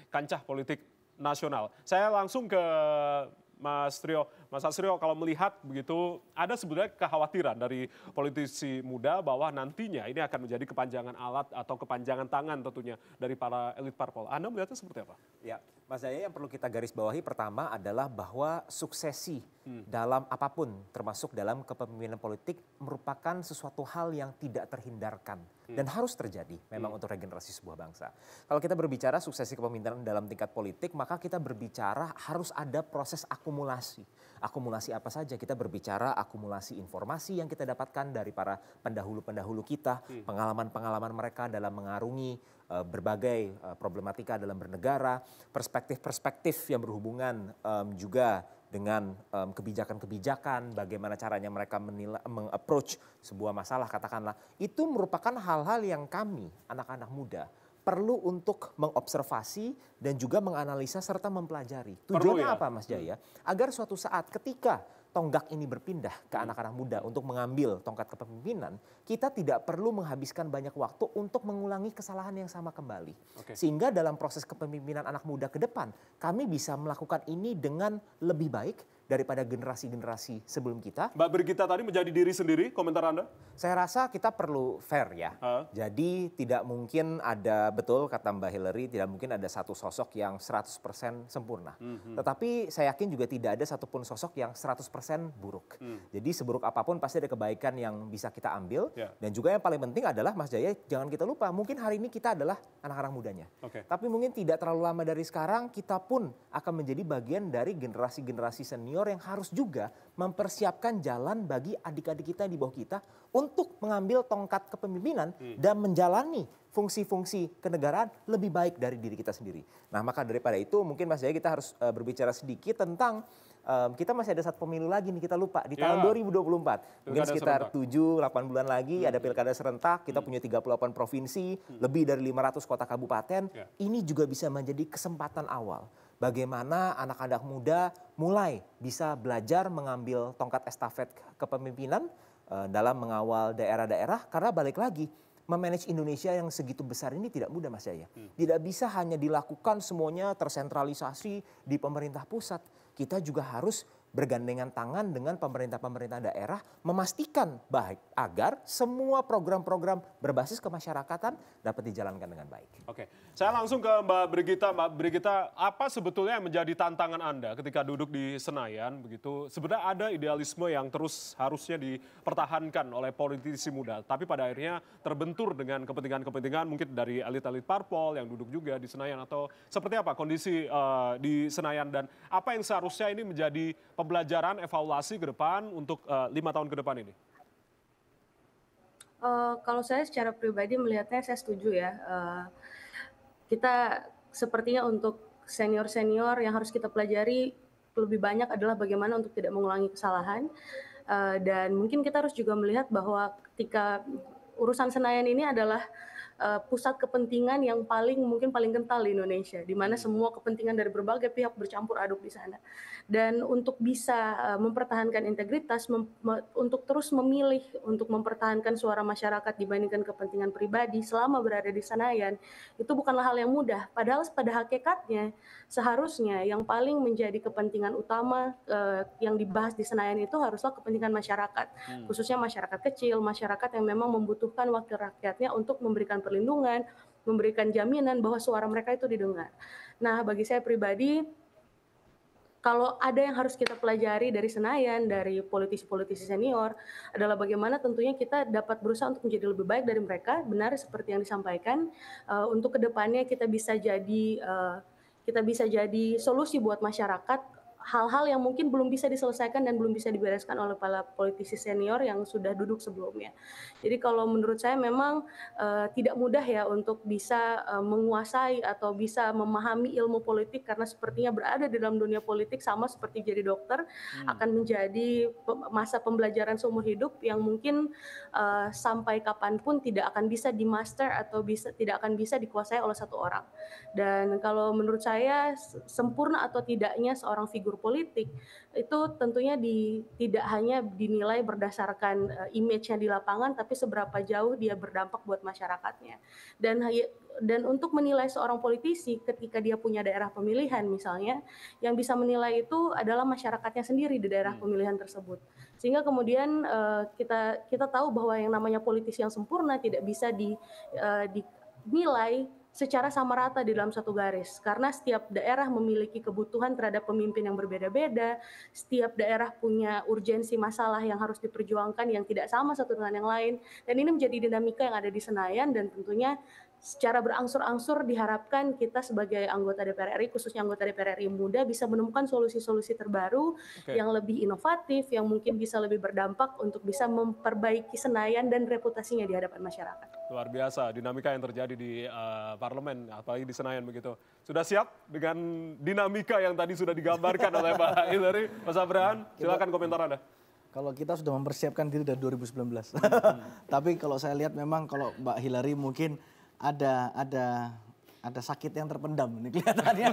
kancah politik nasional. Saya langsung ke Mas Trio. Mas Asrio, kalau melihat begitu, ada sebenarnya kekhawatiran dari politisi muda bahwa nantinya ini akan menjadi kepanjangan alat atau kepanjangan tangan tentunya dari para elit parpol. Anda melihatnya seperti apa? Ya, Mas Jaya, yang perlu kita garis bawahi pertama adalah bahwa suksesi dalam apapun, termasuk dalam kepemimpinan politik, merupakan sesuatu hal yang tidak terhindarkan dan harus terjadi memang untuk regenerasi sebuah bangsa. Kalau kita berbicara suksesi kepemimpinan dalam tingkat politik, maka kita berbicara harus ada proses akumulasi. Akumulasi apa saja? Kita berbicara akumulasi informasi yang kita dapatkan dari para pendahulu-pendahulu kita, pengalaman-pengalaman mereka dalam mengarungi berbagai problematika dalam bernegara, perspektif-perspektif yang berhubungan juga dengan kebijakan-kebijakan, bagaimana caranya mereka meng-approach sebuah masalah katakanlah. Itu merupakan hal-hal yang kami, anak-anak muda, perlu untuk mengobservasi dan juga menganalisa serta mempelajari. Tujuannya apa Mas Jaya? Agar suatu saat ketika tonggak ini berpindah ke anak-anak muda untuk mengambil tongkat kepemimpinan, kita tidak perlu menghabiskan banyak waktu untuk mengulangi kesalahan yang sama kembali. Sehingga dalam proses kepemimpinan anak muda ke depan, kami bisa melakukan ini dengan lebih baik daripada generasi-generasi sebelum kita. Mbak Brigita tadi menjadi diri sendiri, komentar Anda? Saya rasa kita perlu fair ya. Jadi tidak mungkin ada, betul kata Mbak Hilary, tidak mungkin ada satu sosok yang 100% sempurna. Tetapi saya yakin juga tidak ada satupun sosok yang 100% buruk. Jadi seburuk apapun pasti ada kebaikan yang bisa kita ambil. Dan juga yang paling penting adalah Mas Jaya, jangan kita lupa, mungkin hari ini kita adalah anak-anak mudanya. Tapi mungkin tidak terlalu lama dari sekarang, kita pun akan menjadi bagian dari generasi-generasi senior yang harus juga mempersiapkan jalan bagi adik-adik kita di bawah kita untuk mengambil tongkat kepemimpinan dan menjalani fungsi-fungsi kenegaraan lebih baik dari diri kita sendiri. Nah, maka daripada itu mungkin Mas Jaya kita harus berbicara sedikit tentang kita masih ada satu pemilu lagi nih, kita lupa di tahun 2024. Mungkin sekitar 7-8 bulan lagi ada pilkada serentak, kita punya 38 provinsi, lebih dari 500 kota kabupaten. Ini juga bisa menjadi kesempatan awal bagaimana anak-anak muda mulai bisa belajar mengambil tongkat estafet kepemimpinan dalam mengawal daerah-daerah, karena balik lagi memanage Indonesia yang segitu besar ini tidak mudah Mas Jaya. Tidak bisa hanya dilakukan semuanya tersentralisasi di pemerintah pusat. Kita juga harus bergandengan tangan dengan pemerintah-pemerintah daerah memastikan baik agar semua program-program berbasis kemasyarakatan dapat dijalankan dengan baik. Oke, saya langsung ke Mbak Brigita. Mbak Brigita, apa sebetulnya yang menjadi tantangan Anda ketika duduk di Senayan begitu? Sebenarnya ada idealisme yang terus harusnya dipertahankan oleh politisi muda, tapi pada akhirnya terbentur dengan kepentingan-kepentingan mungkin dari elit-elit parpol yang duduk juga di Senayan, atau seperti apa kondisi di Senayan, dan apa yang seharusnya ini menjadi pembelajaran evaluasi ke depan untuk 5 tahun ke depan ini? Kalau saya secara pribadi melihatnya saya setuju ya. Kita sepertinya untuk senior-senior yang harus kita pelajari lebih banyak adalah bagaimana untuk tidak mengulangi kesalahan. Dan mungkin kita harus juga melihat bahwa ketika urusan Senayan ini adalah pusat kepentingan yang mungkin paling kental di Indonesia, di mana semua kepentingan dari berbagai pihak bercampur aduk di sana. Dan untuk bisa mempertahankan integritas, untuk terus memilih untuk mempertahankan suara masyarakat dibandingkan kepentingan pribadi selama berada di Senayan, itu bukanlah hal yang mudah. Padahal pada hakikatnya seharusnya yang paling menjadi kepentingan utama yang dibahas di Senayan itu haruslah kepentingan masyarakat, khususnya masyarakat kecil, masyarakat yang memang membutuhkan wakil rakyatnya untuk memberikan perlindungan, memberikan jaminan bahwa suara mereka itu didengar. Nah, bagi saya pribadi, kalau ada yang harus kita pelajari dari Senayan, dari politisi-politisi senior, adalah bagaimana tentunya kita dapat berusaha untuk menjadi lebih baik dari mereka, benar seperti yang disampaikan, untuk kedepannya kita bisa jadi solusi buat masyarakat, hal-hal yang mungkin belum bisa diselesaikan dan belum bisa dibereskan oleh para politisi senior yang sudah duduk sebelumnya. Jadi kalau menurut saya memang tidak mudah ya untuk bisa menguasai atau bisa memahami ilmu politik, karena sepertinya berada di dalam dunia politik sama seperti jadi dokter, akan menjadi masa pembelajaran seumur hidup yang mungkin sampai kapanpun tidak akan bisa dimaster atau tidak akan bisa dikuasai oleh satu orang. Dan kalau menurut saya sempurna atau tidaknya seorang figur politik itu tentunya tidak hanya dinilai berdasarkan image-nya di lapangan, tapi seberapa jauh dia berdampak buat masyarakatnya. Dan untuk menilai seorang politisi ketika dia punya daerah pemilihan misalnya, yang bisa menilai itu adalah masyarakatnya sendiri di daerah pemilihan tersebut. Sehingga kemudian kita tahu bahwa yang namanya politisi yang sempurna tidak bisa dinilai secara sama rata di dalam satu garis, karena setiap daerah memiliki kebutuhan terhadap pemimpin yang berbeda-beda, setiap daerah punya urgensi masalah yang harus diperjuangkan yang tidak sama satu dengan yang lain, dan ini menjadi dinamika yang ada di Senayan. Dan tentunya secara berangsur-angsur diharapkan kita sebagai anggota DPR RI, khususnya anggota DPR RI muda, bisa menemukan solusi-solusi terbaru yang lebih inovatif, yang mungkin bisa lebih berdampak untuk bisa memperbaiki Senayan dan reputasinya di hadapan masyarakat. Luar biasa dinamika yang terjadi di parlemen, apalagi di Senayan begitu. Sudah siap dengan dinamika yang tadi sudah digambarkan oleh Pak Hillary? Mas Abraham, silakan komentar Anda. Kalau kita sudah mempersiapkan diri dari 2019. Tapi kalau saya lihat memang kalau Mbak Hillary mungkin ada sakit yang terpendam ini kelihatannya.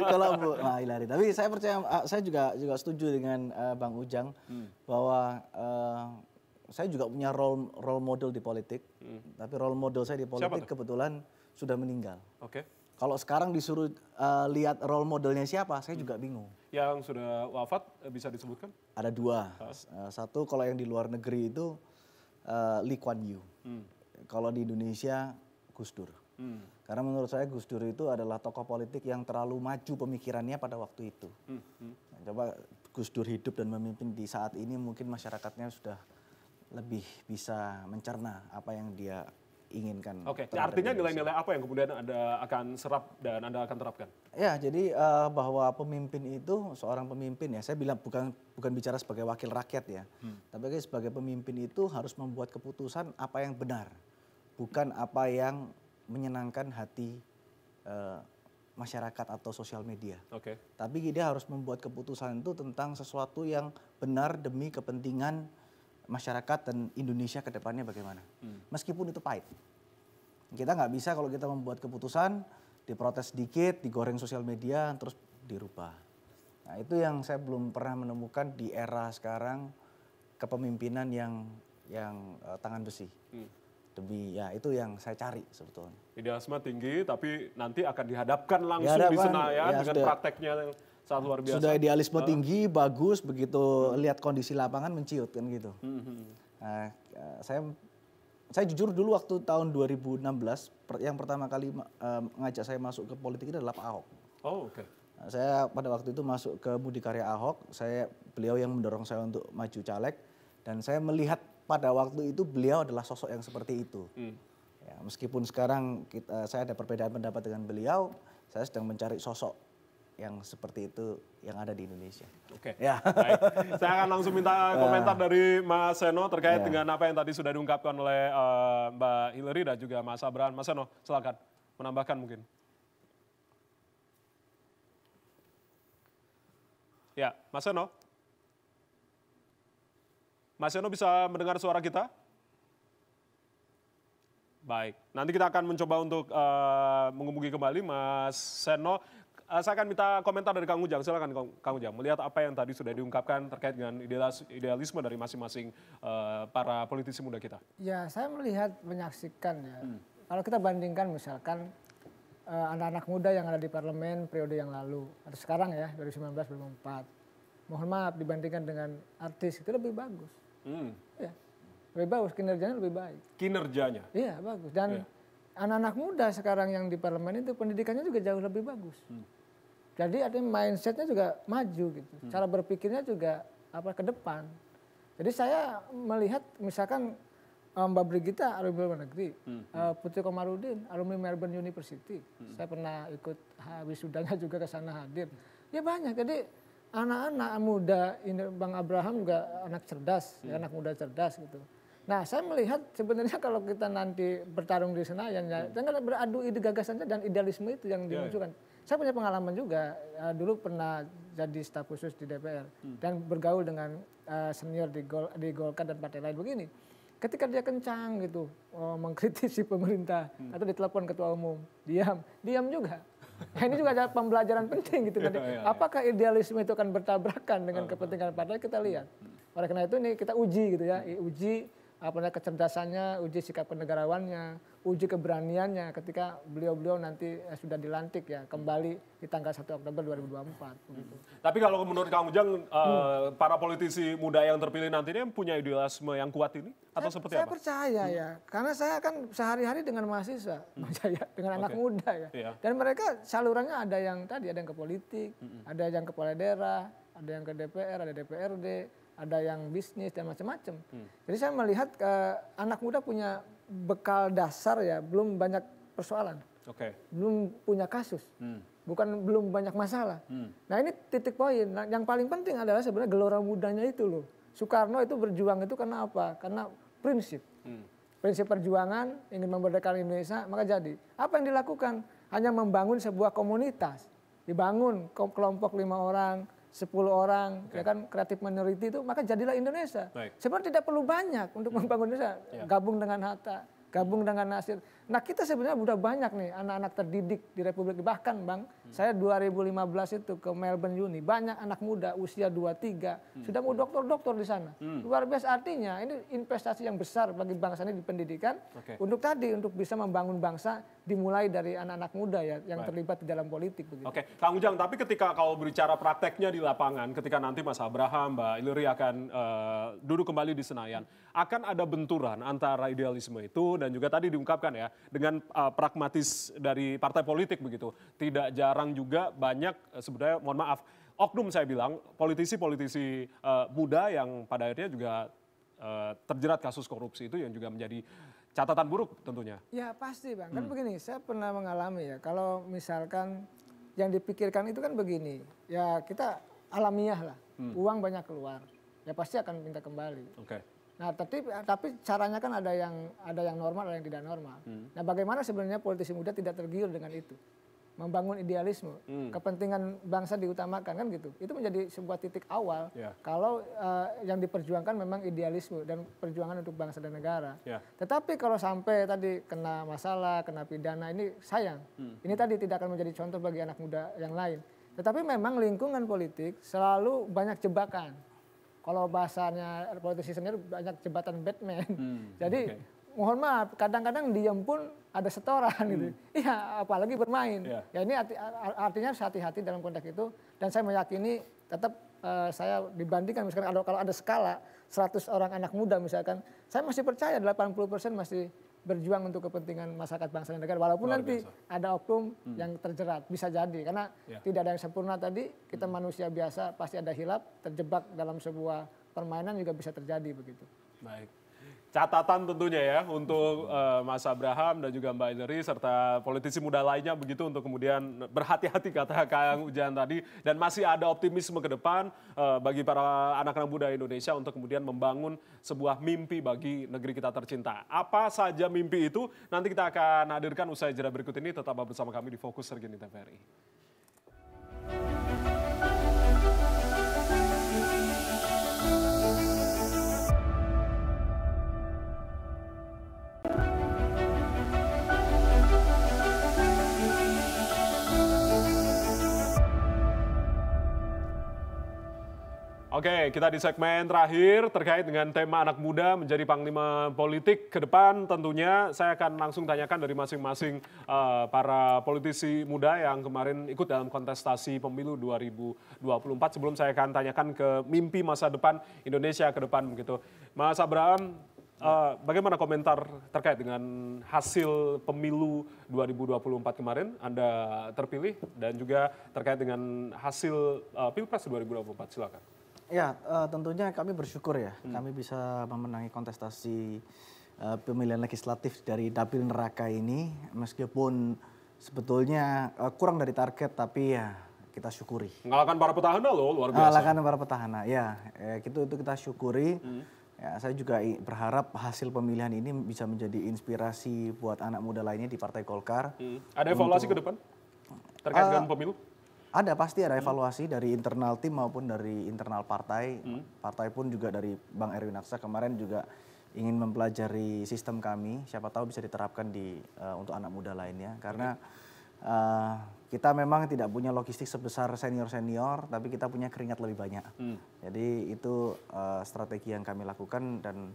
Kalau Bu Hillary. Tapi saya percaya, saya juga setuju dengan Bang Ujang bahwa saya juga punya role model di politik. Tapi role model saya di politik kebetulan sudah meninggal. Oke. Kalau sekarang disuruh lihat role modelnya siapa, saya juga bingung. Yang sudah wafat bisa disebutkan? Ada dua. Satu kalau yang di luar negeri itu Lee Kuan Yew. Kalau di Indonesia Gus Dur. Karena menurut saya Gus Dur itu adalah tokoh politik yang terlalu maju pemikirannya pada waktu itu. Coba Gus Dur hidup dan memimpin di saat ini, mungkin masyarakatnya sudah lebih bisa mencerna apa yang dia inginkan. Oke, artinya nilai-nilai apa yang kemudian Anda akan serap dan Anda akan terapkan? Ya, jadi bahwa pemimpin itu, seorang pemimpin ya, saya bilang bukan bicara sebagai wakil rakyat ya, tapi sebagai pemimpin itu harus membuat keputusan apa yang benar, bukan apa yang menyenangkan hati masyarakat atau sosial media. Oke. Tapi dia harus membuat keputusan itu tentang sesuatu yang benar demi kepentingan masyarakat dan Indonesia ke depannya bagaimana. Meskipun itu pahit. Kita nggak bisa kalau kita membuat keputusan, diprotes sedikit, digoreng sosial media, terus dirubah. Nah itu yang saya belum pernah menemukan di era sekarang, kepemimpinan yang tangan besi. Demi ya itu yang saya cari sebetulnya. Idealisme tinggi tapi nanti akan dihadapkan langsung di Senayan ya, dengan prakteknya yang sangat luar biasa. Sudah idealisme tinggi, bagus, begitu lihat kondisi lapangan menciut kan gitu. Nah, saya jujur dulu waktu tahun 2016 yang pertama kali ngajak saya masuk ke politik itu adalah Pak Ahok. Oh, oke. Nah, saya pada waktu itu masuk ke Budi Karya Ahok, beliau yang mendorong saya untuk maju caleg, dan saya melihat pada waktu itu beliau adalah sosok yang seperti itu. Ya, meskipun sekarang saya ada perbedaan pendapat dengan beliau, saya sedang mencari sosok yang seperti itu yang ada di Indonesia. Oke, ya. Baik. Saya akan langsung minta komentar dari Mas Seno terkait dengan apa yang tadi sudah diungkapkan oleh Mbak Hillary dan juga Mas Abraham. Mas Seno, silakan menambahkan mungkin. Ya, Mas Seno. Mas Seno bisa mendengar suara kita? Baik, nanti kita akan mencoba untuk menghubungi kembali Mas Seno. Saya akan minta komentar dari Kang Ujang. Silakan Kang Ujang, melihat apa yang tadi sudah diungkapkan terkait dengan idealisme dari masing-masing para politisi muda kita. Ya, saya melihat, menyaksikan ya. Kalau kita bandingkan misalkan anak-anak muda yang ada di parlemen periode yang lalu atau sekarang ya 2019-2024, mohon maaf dibandingkan dengan artis itu lebih bagus. Ya, lebih bagus, kinerjanya lebih baik. Kinerjanya? Iya, bagus. Dan anak-anak muda sekarang yang di parlemen itu pendidikannya juga jauh lebih bagus. Jadi artinya mindsetnya juga maju gitu. Cara berpikirnya juga ke depan. Jadi saya melihat misalkan Mbak Brigita alumni luar negeri, Putri Komarudin alumni Melbourne University. Saya pernah ikut wisudanya juga ke sana hadir. Ya banyak. Jadi anak-anak muda, Bang Abraham juga anak cerdas, anak muda cerdas gitu. Nah, saya melihat sebenarnya kalau kita nanti bertarung di Senayan, ya, jangan beradu ide gagasannya dan idealisme itu yang dimunculkan. Saya punya pengalaman juga, dulu pernah jadi staf khusus di DPR dan bergaul dengan senior di Golkar dan partai lain begini. Ketika dia kencang gitu, mengkritisi pemerintah atau ditelepon ketua umum, diam juga. Nah, ini juga ada pembelajaran penting gitu. Nanti, apakah idealisme itu akan bertabrakan dengan kepentingan partai, kita lihat. Oleh karena itu ini kita uji gitu ya, uji kecerdasannya, uji sikap kenegarawannya, uji keberaniannya ketika beliau-beliau nanti sudah dilantik ya kembali di tanggal 1 Oktober 2024. Begitu. Tapi kalau menurut Kang Ujang, para politisi muda yang terpilih nanti ini punya idealisme yang kuat ini atau seperti apa? Saya percaya ya, karena saya kan sehari-hari dengan mahasiswa, dengan anak muda ya. Dan mereka salurannya ada yang tadi, ada yang ke politik, ada yang ke kepala daerah, ada yang ke DPR, ada DPRD, ada yang bisnis dan macam-macam. Jadi saya melihat anak muda punya bekal dasar ya, belum banyak persoalan, belum punya kasus, belum banyak masalah. Nah ini titik poin. Nah, yang paling penting adalah sebenarnya gelora mudanya itu loh. Soekarno itu berjuang itu karena apa? Karena prinsip, prinsip perjuangan ingin memerdekakan Indonesia, maka jadi apa yang dilakukan? Hanya membangun sebuah komunitas, dibangun kelompok 5 orang. 10 orang, ya kan kreatif minority itu, maka jadilah Indonesia. Sebenarnya tidak perlu banyak untuk membangun Indonesia. Gabung dengan Hatta, gabung dengan Nasir. Nah kita sebenarnya udah banyak nih anak-anak terdidik di Republik. Bahkan Bang, saya 2015 itu ke Melbourne Uni, banyak anak muda usia 23, sudah mau doktor-doktor di sana. Luar biasa, artinya ini investasi yang besar bagi bangsa ini di pendidikan, untuk bisa membangun bangsa dimulai dari anak-anak muda ya yang terlibat di dalam politik. Begitu. Kang Ujang, tapi ketika kalau berbicara prakteknya di lapangan, ketika nanti Mas Abraham, Mbak Ilri akan duduk kembali di Senayan, akan ada benturan antara idealisme itu dan juga tadi diungkapkan ya, dengan pragmatis dari partai politik begitu. Tidak jarang juga banyak sebenarnya, mohon maaf, oknum saya bilang, politisi-politisi muda yang pada akhirnya juga terjerat kasus korupsi itu yang juga menjadi catatan buruk tentunya. Ya pasti Bang, kan begini, saya pernah mengalami ya, kalau misalkan yang dipikirkan itu kan begini, ya kita alamiah lah, uang banyak keluar, ya pasti akan minta kembali. Nah tapi caranya kan ada yang normal, ada yang tidak normal. Nah bagaimana sebenarnya politisi muda tidak tergiur dengan itu? Membangun idealisme, kepentingan bangsa diutamakan kan gitu. Itu menjadi sebuah titik awal kalau yang diperjuangkan memang idealisme dan perjuangan untuk bangsa dan negara. Tetapi kalau sampai tadi kena masalah, kena pidana, ini sayang. Ini tadi tidak akan menjadi contoh bagi anak muda yang lain. Tetapi memang lingkungan politik selalu banyak jebakan. Kalau bahasanya politisi sendiri banyak jebatan Batman. Jadi mohon maaf, kadang-kadang diam pun ada setoran gitu. Iya, apalagi bermain. Ya ini artinya harus hati-hati dalam konteks itu. Dan saya meyakini tetap saya dibandingkan misalkan kalau ada skala 100 orang anak muda misalkan, saya masih percaya 80% masih berjuang untuk kepentingan masyarakat bangsa dan negara. Walaupun nanti ada oknum yang terjerat, bisa jadi. Karena tidak ada yang sempurna tadi, kita manusia biasa, pasti ada hilap, terjebak dalam sebuah permainan juga bisa terjadi begitu. Baik. Catatan tentunya ya untuk Mas Abraham dan juga Mbak Ilri serta politisi muda lainnya begitu untuk kemudian berhati-hati kata Kang Ujang tadi, dan masih ada optimisme ke depan bagi para anak-anak muda Indonesia untuk kemudian membangun sebuah mimpi bagi negeri kita tercinta. Apa saja mimpi itu nanti kita akan hadirkan usai jeda berikut ini. Tetap bersama kami di Fokus Terkini TVRI. Oke, kita di segmen terakhir terkait dengan tema anak muda menjadi panglima politik ke depan. Tentunya saya akan langsung tanyakan dari masing-masing para politisi muda yang kemarin ikut dalam kontestasi pemilu 2024. Sebelum saya akan tanyakan ke mimpi masa depan Indonesia ke depan begitu. Mas Abraham, bagaimana komentar terkait dengan hasil pemilu 2024 kemarin? Anda terpilih dan juga terkait dengan hasil Pilpres 2024. Silakan. Ya, tentunya kami bersyukur ya, kami bisa memenangi kontestasi pemilihan legislatif dari Dapil Neraka ini, meskipun sebetulnya kurang dari target, tapi ya kita syukuri. Mengalahkan para petahana loh, luar biasa. Mengalahkan para petahana, ya, itu kita syukuri. Ya, saya juga berharap hasil pemilihan ini bisa menjadi inspirasi buat anak muda lainnya di Partai Golkar. Ada evaluasi ke depan terkait dengan pemilu? Ada, pasti ada evaluasi dari internal tim maupun dari internal partai. Partai pun juga dari Bang Erwin Aksa kemarin juga ingin mempelajari sistem kami. Siapa tahu bisa diterapkan untuk anak muda lainnya. Karena kita memang tidak punya logistik sebesar senior-senior, tapi kita punya keringat lebih banyak. Jadi itu strategi yang kami lakukan dan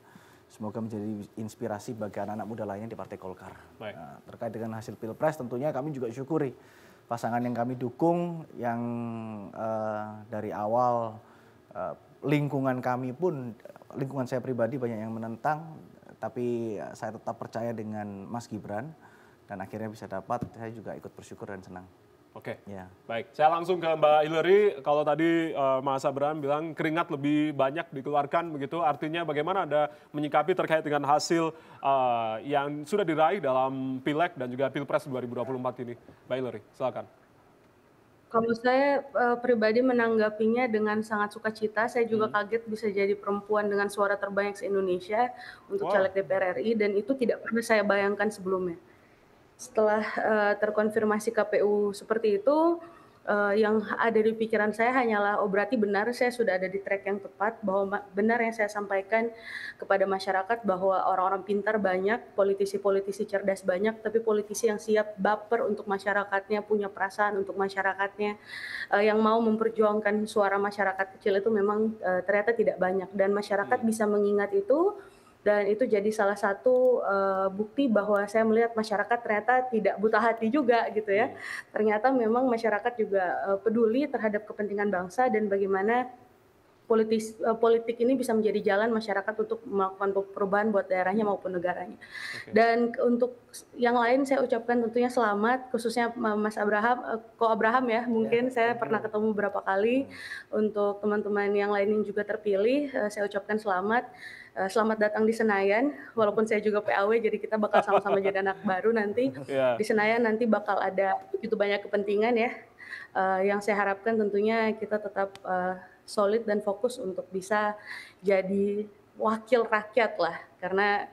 semoga menjadi inspirasi bagi anak-anak muda lainnya di Partai Golkar. Terkait dengan hasil Pilpres tentunya kami juga syukuri. Pasangan yang kami dukung, yang dari awal lingkungan kami pun, lingkungan saya pribadi banyak yang menentang, tapi saya tetap percaya dengan Mas Gibran dan akhirnya bisa dapat, saya juga ikut bersyukur dan senang. Oke, ya. Baik. Saya langsung ke Mbak Hillary. Kalau tadi Mas Abraham bilang keringat lebih banyak dikeluarkan begitu, artinya bagaimana Anda menyikapi terkait dengan hasil yang sudah diraih dalam Pileg dan juga Pilpres 2024 ini? Mbak Hillary, silakan. Kalau saya pribadi menanggapinya dengan sangat sukacita. Saya juga kaget bisa jadi perempuan dengan suara terbanyak se-Indonesia untuk caleg DPR RI, dan itu tidak pernah saya bayangkan sebelumnya. Setelah terkonfirmasi KPU seperti itu, yang ada di pikiran saya hanyalah, oh berarti benar saya sudah ada di track yang tepat, bahwa benar yang saya sampaikan kepada masyarakat bahwa orang-orang pintar banyak, politisi-politisi cerdas banyak, tapi politisi yang siap baper untuk masyarakatnya, punya perasaan untuk masyarakatnya, yang mau memperjuangkan suara masyarakat kecil itu memang ternyata tidak banyak, dan masyarakat bisa mengingat itu. Dan itu jadi salah satu bukti bahwa saya melihat masyarakat ternyata tidak buta hati juga gitu ya. Ternyata memang masyarakat juga peduli terhadap kepentingan bangsa dan bagaimana politik ini bisa menjadi jalan masyarakat untuk melakukan perubahan buat daerahnya maupun negaranya. Dan untuk yang lain saya ucapkan tentunya selamat, khususnya Mas Abraham, Ko Abraham ya, mungkin saya pernah ketemu beberapa kali. Untuk teman-teman yang lain yang juga terpilih, saya ucapkan selamat. Selamat datang di Senayan, walaupun saya juga PAW, jadi kita bakal sama-sama jadi anak baru nanti. Di Senayan nanti bakal ada begitu banyak kepentingan ya. Yang saya harapkan tentunya kita tetap solid dan fokus untuk bisa jadi wakil rakyat lah. Karena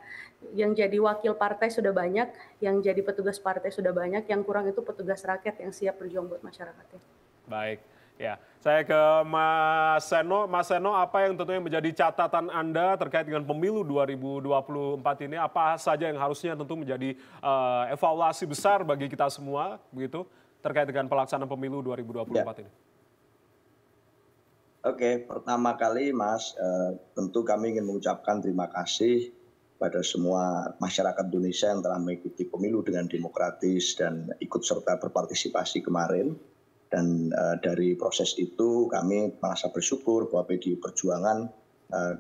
yang jadi wakil partai sudah banyak, yang jadi petugas partai sudah banyak, yang kurang itu petugas rakyat yang siap berjuang buat masyarakatnya. Baik. Ya, saya ke Mas Seno. Mas Seno, apa yang tentunya menjadi catatan Anda terkait dengan pemilu 2024 ini? Apa saja yang harusnya tentu menjadi evaluasi besar bagi kita semua, begitu, terkait dengan pelaksanaan pemilu 2024 ini? Oke, pertama kali Mas, tentu kami ingin mengucapkan terima kasih pada semua masyarakat Indonesia yang telah mengikuti pemilu dengan demokratis dan ikut serta berpartisipasi kemarin. Dan dari proses itu kami merasa bersyukur bahwa PDI Perjuangan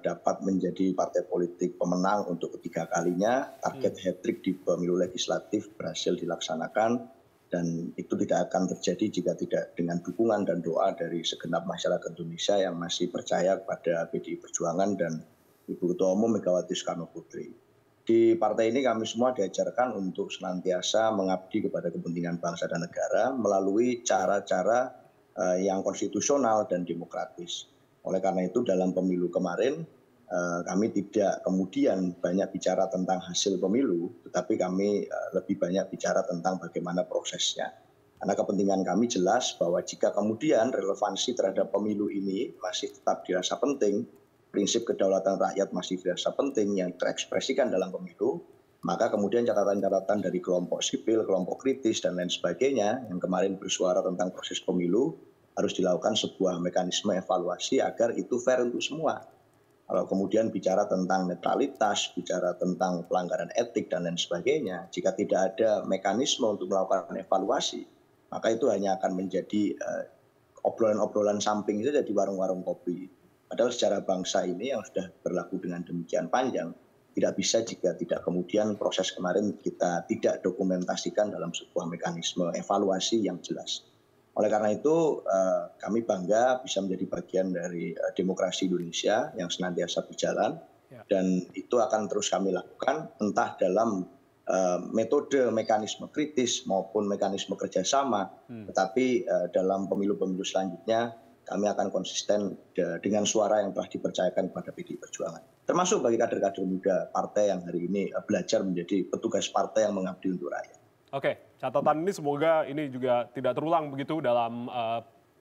dapat menjadi partai politik pemenang untuk ketiga kalinya. Target hat-trick di pemilu legislatif berhasil dilaksanakan dan itu tidak akan terjadi jika tidak dengan dukungan dan doa dari segenap masyarakat Indonesia yang masih percaya kepada PDI Perjuangan dan Ibu Ketua Umum Megawati Soekarno Putri. Di partai ini kami semua diajarkan untuk senantiasa mengabdi kepada kepentingan bangsa dan negara melalui cara-cara yang konstitusional dan demokratis. Oleh karena itu dalam pemilu kemarin kami tidak kemudian banyak bicara tentang hasil pemilu, tetapi kami lebih banyak bicara tentang bagaimana prosesnya. Karena kepentingan kami jelas bahwa jika kemudian relevansi terhadap pemilu ini masih tetap dirasa penting, prinsip kedaulatan rakyat masih dirasa penting yang terekspresikan dalam pemilu, maka kemudian catatan-catatan dari kelompok sipil, kelompok kritis, dan lain sebagainya yang kemarin bersuara tentang proses pemilu, harus dilakukan sebuah mekanisme evaluasi agar itu fair untuk semua. Kalau kemudian bicara tentang netralitas, bicara tentang pelanggaran etik dan lain sebagainya, jika tidak ada mekanisme untuk melakukan evaluasi, maka itu hanya akan menjadi obrolan-obrolan samping saja di warung-warung kopi. Padahal sejarah bangsa ini yang sudah berlaku dengan demikian panjang, tidak bisa jika tidak kemudian proses kemarin kita tidak dokumentasikan dalam sebuah mekanisme evaluasi yang jelas. Oleh karena itu kami bangga bisa menjadi bagian dari demokrasi Indonesia yang senantiasa berjalan dan itu akan terus kami lakukan entah dalam metode mekanisme kritis maupun mekanisme kerjasama, tetapi dalam pemilu-pemilu selanjutnya kami akan konsisten dengan suara yang telah dipercayakan kepada PDI Perjuangan. Termasuk bagi kader-kader muda partai yang hari ini belajar menjadi petugas partai yang mengabdi untuk rakyat. Oke, catatan ini semoga ini juga tidak terulang begitu dalam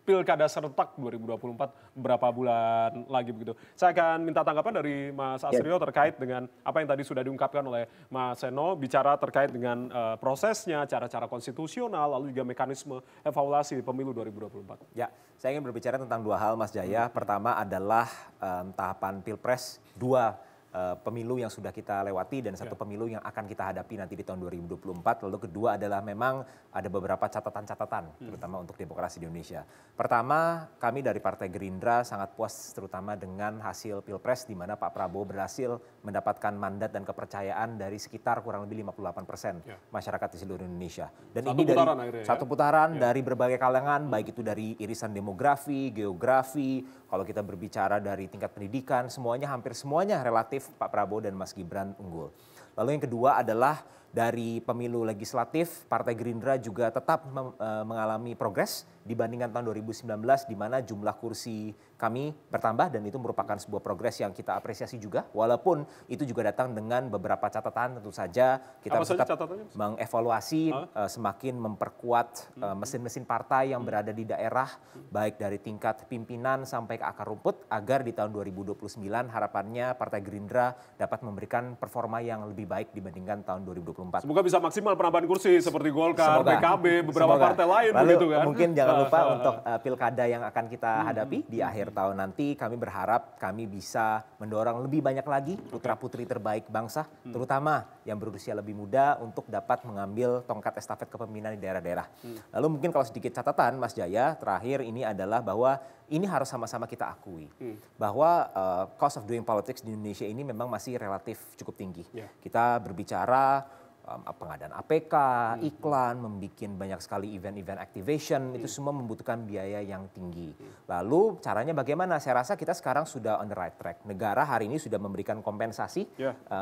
Pilkada serentak 2024 beberapa bulan lagi begitu. Saya akan minta tanggapan dari Mas Asrio terkait dengan apa yang tadi sudah diungkapkan oleh Mas Seno, bicara terkait dengan prosesnya, cara-cara konstitusional, lalu juga mekanisme evaluasi pemilu 2024. Ya, saya ingin berbicara tentang dua hal Mas Jaya. Pertama adalah tahapan Pilpres, dua pemilu yang sudah kita lewati dan satu pemilu yang akan kita hadapi nanti di tahun 2024. Lalu kedua adalah memang ada beberapa catatan-catatan terutama untuk demokrasi di Indonesia. Pertama, kami dari Partai Gerindra sangat puas terutama dengan hasil Pilpres di mana Pak Prabowo berhasil mendapatkan mandat dan kepercayaan dari sekitar kurang lebih 58% masyarakat di seluruh Indonesia. Dan satu ini putaran dari akhirnya, satu putaran dari berbagai kalangan, baik itu dari irisan demografi, geografi, kalau kita berbicara dari tingkat pendidikan, semuanya hampir semuanya relatif Pak Prabowo dan Mas Gibran unggul. Lalu yang kedua adalah dari pemilu legislatif, Partai Gerindra juga tetap mengalami progres dibandingkan tahun 2019 di mana jumlah kursi kami bertambah dan itu merupakan sebuah progres yang kita apresiasi juga. Walaupun itu juga datang dengan beberapa catatan, tentu saja kita tetap mengevaluasi, semakin memperkuat mesin-mesin partai yang berada di daerah, baik dari tingkat pimpinan sampai ke akar rumput, agar di tahun 2029 harapannya Partai Gerindra dapat memberikan performa yang lebih baik dibandingkan tahun 2024. Semoga bisa maksimal penambahan kursi seperti Golkar, PKB, beberapa partai lain. Lalu begitu kan. Mungkin jangan lupa untuk pilkada yang akan kita hadapi di akhir tahun nanti, kami berharap kami bisa mendorong lebih banyak lagi putra-putri terbaik bangsa, terutama yang berusia lebih muda untuk dapat mengambil tongkat estafet kepemimpinan di daerah-daerah. Lalu mungkin kalau sedikit catatan Mas Jaya, terakhir ini adalah bahwa ini harus sama-sama kita akui bahwa cost of doing politics di Indonesia ini memang masih relatif cukup tinggi. Kita berbicara pengadaan APK, iklan, membuat banyak sekali event-event activation, itu semua membutuhkan biaya yang tinggi. Lalu caranya bagaimana? Saya rasa kita sekarang sudah on the right track. Negara hari ini sudah memberikan kompensasi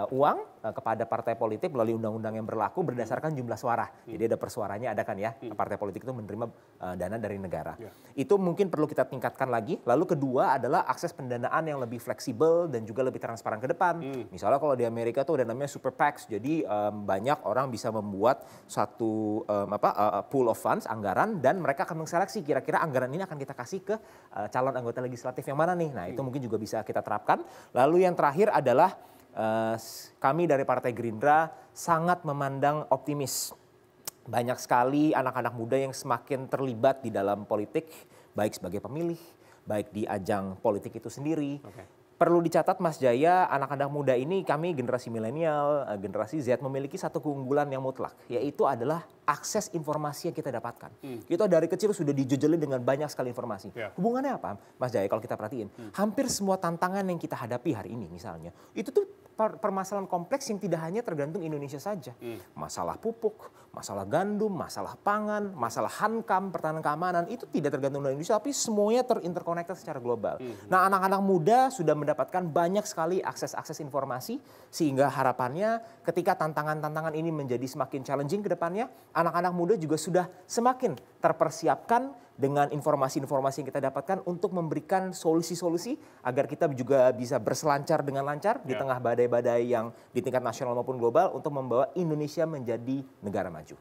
uang kepada partai politik melalui undang-undang yang berlaku berdasarkan jumlah suara. Jadi ada persuaranya, ada kan ya, partai politik itu menerima dana dari negara. Itu mungkin perlu kita tingkatkan lagi. Lalu kedua adalah akses pendanaan yang lebih fleksibel dan juga lebih transparan ke depan. Misalnya kalau di Amerika tuh ada namanya super PACs, jadi banyak orang bisa membuat satu pool of funds, anggaran, dan mereka akan menseleksi kira-kira anggaran ini akan kita kasih ke calon anggota legislatif yang mana nih. Nah itu mungkin juga bisa kita terapkan. Lalu yang terakhir adalah kami dari Partai Gerindra sangat memandang optimis. Banyak sekali anak-anak muda yang semakin terlibat di dalam politik, baik sebagai pemilih, baik di ajang politik itu sendiri. Perlu dicatat Mas Jaya, anak-anak muda ini kami generasi milenial, generasi Z memiliki satu keunggulan yang mutlak, yaitu adalah akses informasi yang kita dapatkan. Kita dari kecil sudah dijejeli dengan banyak sekali informasi. Hubungannya apa Mas Jaya kalau kita perhatiin? Hampir semua tantangan yang kita hadapi hari ini misalnya, itu tuh permasalahan kompleks yang tidak hanya tergantung Indonesia saja. Masalah pupuk, masalah gandum, masalah pangan, masalah hankam, pertahanan keamanan, itu tidak tergantung dari Indonesia, tapi semuanya terinterkonekted secara global. Nah anak-anak muda sudah mendapatkan banyak sekali akses informasi, sehingga harapannya ketika tantangan-tantangan ini menjadi semakin challenging ke depannya, anak-anak muda juga sudah semakin terpersiapkan dengan informasi-informasi yang kita dapatkan untuk memberikan solusi-solusi agar kita juga bisa berselancar dengan lancar di tengah badai-badai yang di tingkat nasional maupun global untuk membawa Indonesia menjadi negara maju.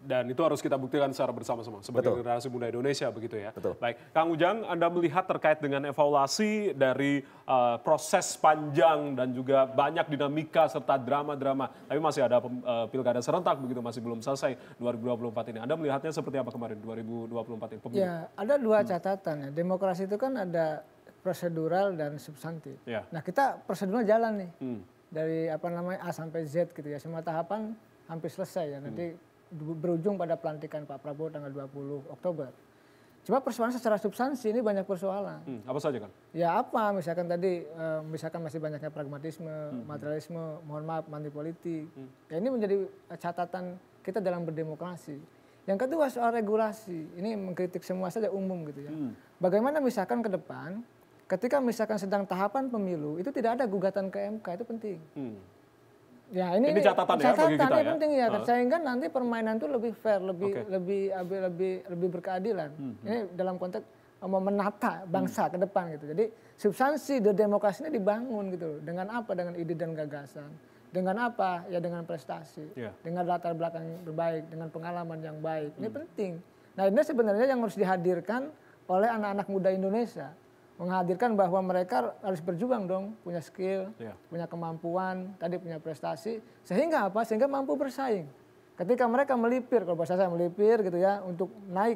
Dan itu harus kita buktikan secara bersama-sama sebagai generasi muda Indonesia begitu ya. Betul. Baik, Kang Ujang, Anda melihat terkait dengan evaluasi dari proses panjang dan juga banyak dinamika serta drama-drama. Tapi masih ada pilkada serentak begitu, masih belum selesai 2024 ini. Anda melihatnya seperti apa kemarin 2024 ini? Pemilu? Ya, ada dua catatan ya. Demokrasi itu kan ada prosedural dan substantif. Ya. Nah, kita prosedurnya jalan nih. Dari A sampai Z gitu ya. Semua tahapan hampir selesai ya. Nanti berujung pada pelantikan Pak Prabowo tanggal 20 Oktober. Cuma persoalan secara substansi ini banyak persoalan. Apa saja kan? Ya apa, misalkan tadi, misalkan masih banyaknya pragmatisme, materialisme, mohon maaf, money politik. Ya ini menjadi catatan kita dalam berdemokrasi. Yang kedua soal regulasi, ini mengkritik semua saja umum gitu ya. Bagaimana misalkan ke depan, ketika misalkan sedang tahapan pemilu, itu tidak ada gugatan ke MK, itu penting. Ya ini catatan ya bagi kita ya. Penting ya, sehingga nanti permainan itu lebih fair, lebih berkeadilan. Ini dalam konteks mau menata bangsa ke depan gitu. Jadi substansi demokrasi ini dibangun gitu. Dengan apa? Dengan ide dan gagasan. Dengan apa? Ya dengan prestasi. Dengan latar belakang yang terbaik, dengan pengalaman yang baik. Ini penting. Nah ini sebenarnya yang harus dihadirkan oleh anak-anak muda Indonesia. Menghadirkan bahwa mereka harus berjuang dong, punya skill, punya kemampuan, tadi punya prestasi, sehingga apa? Sehingga mampu bersaing. Ketika mereka melipir, kalau bahasa saya melipir gitu ya, untuk naik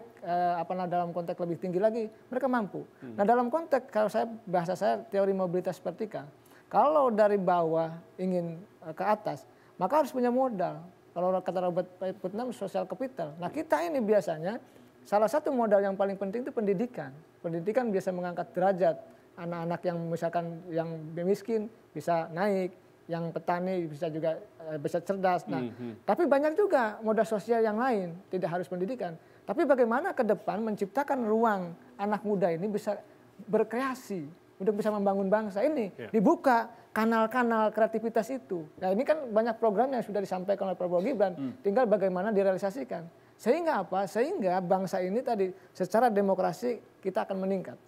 dalam konteks lebih tinggi lagi, mereka mampu. Nah dalam konteks kalau bahasa saya teori mobilitas vertikal, kalau dari bawah ingin ke atas, maka harus punya modal. Kalau kata Robert Putnam, social capital. Nah kita ini biasanya salah satu modal yang paling penting itu pendidikan. Pendidikan bisa mengangkat derajat anak-anak yang misalkan yang miskin bisa naik, yang petani bisa juga bisa cerdas. Nah, tapi banyak juga modal sosial yang lain, tidak harus pendidikan. Tapi bagaimana ke depan menciptakan ruang anak muda ini bisa berkreasi untuk bisa membangun bangsa ini, dibuka kanal-kanal kreativitas itu. Nah, ini kan banyak program yang sudah disampaikan oleh Prabowo Gibran, tinggal bagaimana direalisasikan. Sehingga apa? Sehingga bangsa ini tadi secara demokrasi kita akan meningkat.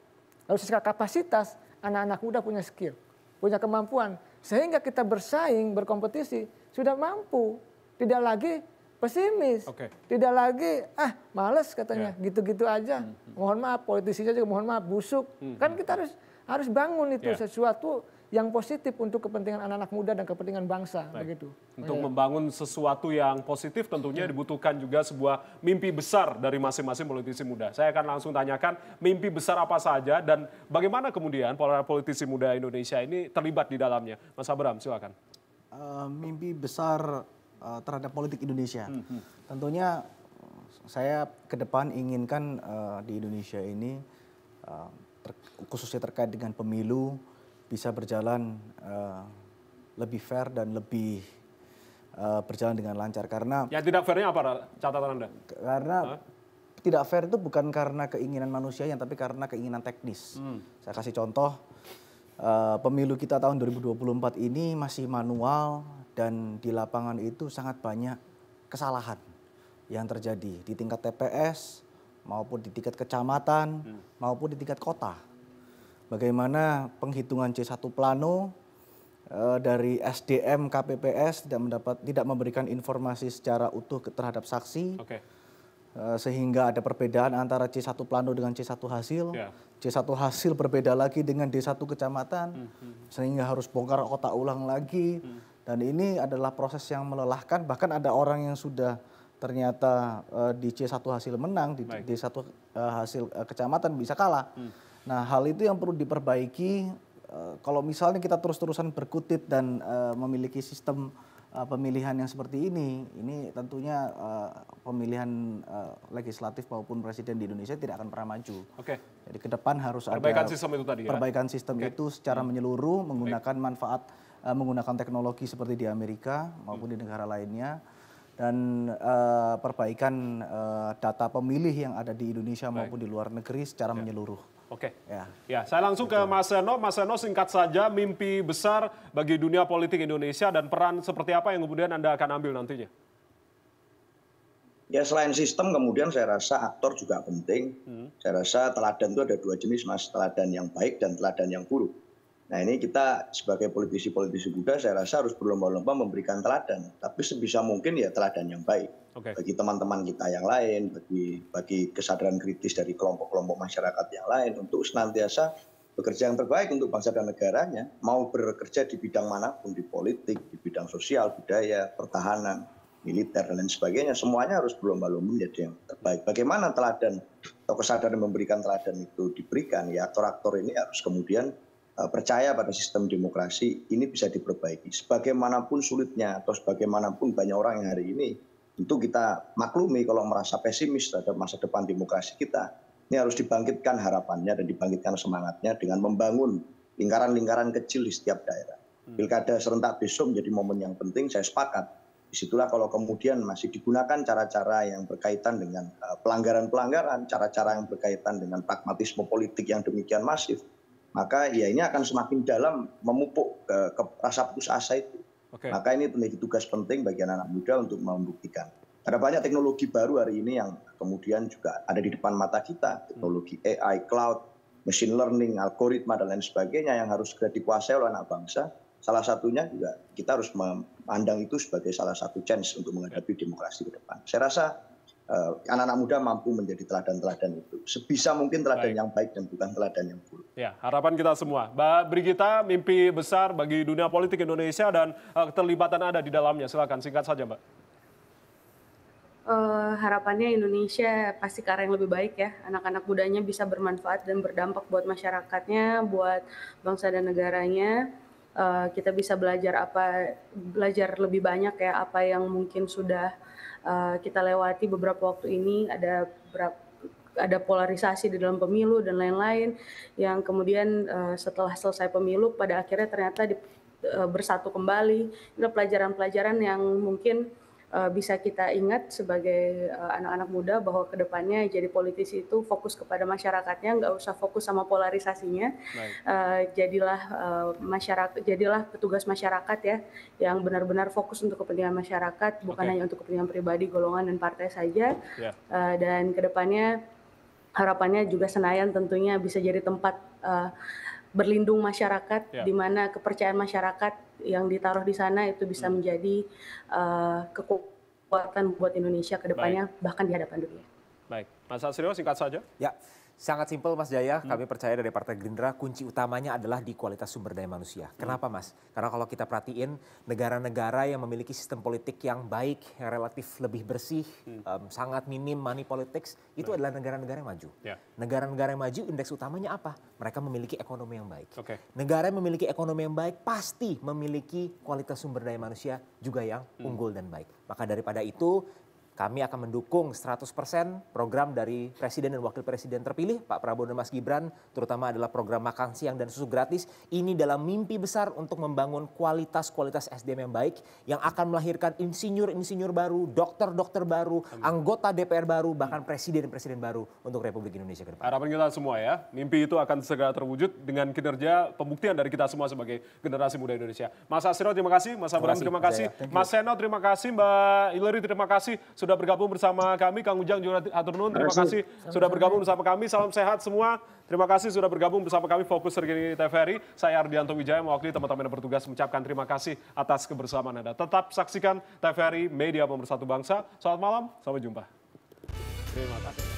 Lalu secara kapasitas anak-anak muda punya skill, punya kemampuan. Sehingga kita bersaing, berkompetisi, sudah mampu. Tidak lagi pesimis. Tidak lagi, males katanya, gitu-gitu aja. Mohon maaf, politisinya juga mohon maaf, busuk. Kan kita harus bangun itu sesuatu yang positif untuk kepentingan anak-anak muda dan kepentingan bangsa. Begitu. Untuk membangun sesuatu yang positif tentunya dibutuhkan juga sebuah mimpi besar dari masing-masing politisi muda. Saya akan langsung tanyakan mimpi besar apa saja dan bagaimana kemudian para politisi muda Indonesia ini terlibat di dalamnya. Mas Abram, silakan. Mimpi besar terhadap politik Indonesia. Tentunya saya ke depan inginkan di Indonesia ini khususnya terkait dengan pemilu bisa berjalan lebih fair dan lebih berjalan dengan lancar karena yang tidak fairnya apa catatan Anda? Karena tidak fair itu bukan karena keinginan manusianya tapi karena keinginan teknis. Saya kasih contoh pemilu kita tahun 2024 ini masih manual dan di lapangan itu sangat banyak kesalahan yang terjadi di tingkat TPS maupun di tingkat kecamatan maupun di tingkat kota. Bagaimana penghitungan C1 plano dari SDM KPPS tidak memberikan informasi secara utuh terhadap saksi, sehingga ada perbedaan antara C1 plano dengan C1 hasil, C1 hasil berbeda lagi dengan D1 kecamatan, sehingga harus bongkar kotak ulang lagi, dan ini adalah proses yang melelahkan. Bahkan ada orang yang sudah ternyata di C1 hasil menang, di D1 hasil kecamatan bisa kalah. Nah hal itu yang perlu diperbaiki kalau misalnya kita terus-terusan berkutit dan memiliki sistem pemilihan yang seperti ini tentunya pemilihan legislatif maupun presiden di Indonesia tidak akan pernah maju. Jadi ke depan harus perbaikan ada sistem itu tadi, perbaikan sistem itu secara menyeluruh menggunakan menggunakan teknologi seperti di Amerika maupun di negara lainnya. Dan perbaikan data pemilih yang ada di Indonesia maupun di luar negeri secara menyeluruh. Ya, saya langsung ke Mas Seno. Mas Seno, singkat saja mimpi besar bagi dunia politik Indonesia dan peran seperti apa yang kemudian Anda akan ambil nantinya? Ya selain sistem kemudian saya rasa aktor juga penting. Saya rasa teladan itu ada dua jenis Mas, teladan yang baik dan teladan yang buruk. Nah ini kita sebagai politisi-politisi muda saya rasa harus berlomba-lomba memberikan teladan. Tapi sebisa mungkin ya teladan yang baik. Bagi teman-teman kita yang lain, bagi kesadaran kritis dari kelompok-kelompok masyarakat yang lain untuk senantiasa bekerja yang terbaik untuk bangsa dan negaranya. Mau bekerja di bidang manapun, di politik, di bidang sosial, budaya, pertahanan, militer, dan lain sebagainya. Semuanya harus berlomba-lomba menjadi yang terbaik. Bagaimana teladan atau kesadaran memberikan teladan itu diberikan, ya aktor-aktor ini harus kemudian percaya pada sistem demokrasi ini bisa diperbaiki. Sebagaimanapun sulitnya atau sebagaimanapun banyak orang yang hari ini, tentu kita maklumi kalau merasa pesimis terhadap masa depan demokrasi kita. Ini harus dibangkitkan harapannya dan dibangkitkan semangatnya dengan membangun lingkaran-lingkaran kecil di setiap daerah. Pilkada serentak besok menjadi momen yang penting, saya sepakat. Disitulah kalau kemudian masih digunakan cara-cara yang berkaitan dengan pelanggaran-pelanggaran, cara-cara yang berkaitan dengan pragmatisme politik yang demikian masif, maka ya ini akan semakin dalam memupuk ke rasa putus asa itu. Maka ini menjadi tugas penting bagi anak-anak muda untuk membuktikan. Ada banyak teknologi baru hari ini yang kemudian juga ada di depan mata kita. Teknologi AI, cloud, machine learning, algoritma, dan lain sebagainya yang harus segera dikuasai oleh anak bangsa. Salah satunya juga kita harus memandang itu sebagai salah satu chance untuk menghadapi demokrasi ke depan. Saya rasa anak-anak muda mampu menjadi teladan-teladan itu. Sebisa mungkin teladan yang baik dan bukan teladan yang buruk. Ya, harapan kita semua. Mbak Brigita, mimpi besar bagi dunia politik Indonesia dan keterlibatan ada di dalamnya. Silakan singkat saja, Mbak. Harapannya Indonesia pasti ke arah yang lebih baik ya. Anak-anak mudanya bisa bermanfaat dan berdampak buat masyarakatnya, buat bangsa dan negaranya. Kita bisa belajar lebih banyak ya apa yang mungkin sudah kita lewati beberapa waktu ini. Ada polarisasi di dalam pemilu dan lain-lain yang kemudian setelah selesai pemilu pada akhirnya ternyata bersatu kembali. Itu pelajaran-pelajaran yang mungkin bisa kita ingat sebagai anak-anak muda bahwa kedepannya jadi politisi itu fokus kepada masyarakatnya, nggak usah fokus sama polarisasinya. Jadilah petugas masyarakat ya yang benar-benar fokus untuk kepentingan masyarakat, bukan hanya untuk kepentingan pribadi, golongan dan partai saja. Dan kedepannya harapannya juga Senayan tentunya bisa jadi tempat berlindung masyarakat, di mana kepercayaan masyarakat yang ditaruh di sana itu bisa menjadi kekuatan buat Indonesia ke depannya, bahkan di hadapan dunia. Baik, Mas Asrio singkat saja. Ya, sangat simpel Mas Jaya, kami percaya dari Partai Gerindra kunci utamanya adalah di kualitas sumber daya manusia. Kenapa Mas? Karena kalau kita perhatiin negara-negara yang memiliki sistem politik yang baik, yang relatif lebih bersih, sangat minim money politics, itu adalah negara-negara yang maju. Negara-negara yang maju indeks utamanya apa? Mereka memiliki ekonomi yang baik. Negara yang memiliki ekonomi yang baik pasti memiliki kualitas sumber daya manusia juga yang unggul dan baik. Maka daripada itu, kami akan mendukung 100% program dari Presiden dan Wakil Presiden terpilih, Pak Prabowo dan Mas Gibran, terutama adalah program makan siang dan susu gratis. Ini dalam mimpi besar untuk membangun kualitas SDM yang baik, yang akan melahirkan insinyur-insinyur baru, dokter-dokter baru, anggota DPR baru, bahkan presiden-presiden baru untuk Republik Indonesia ke depan. Harapan kita semua ya, mimpi itu akan segera terwujud dengan kinerja pembuktian dari kita semua sebagai generasi muda Indonesia. Mas Asrio terima kasih, Mas Abraham terima kasih, Mas Seno terima kasih, Mbak Hillary terima kasih sudah bergabung bersama kami, Kang Ujang juga hatur nuhun, terima kasih sudah bergabung bersama kami, salam sehat semua, terima kasih sudah bergabung bersama kami Fokus Terkini TVRI, saya Ardianto Wijaya mewakili teman-teman yang bertugas mengucapkan terima kasih atas kebersamaan Anda. Tetap saksikan TVRI Media Pemersatu Bangsa, selamat malam, sampai jumpa. Terima kasih.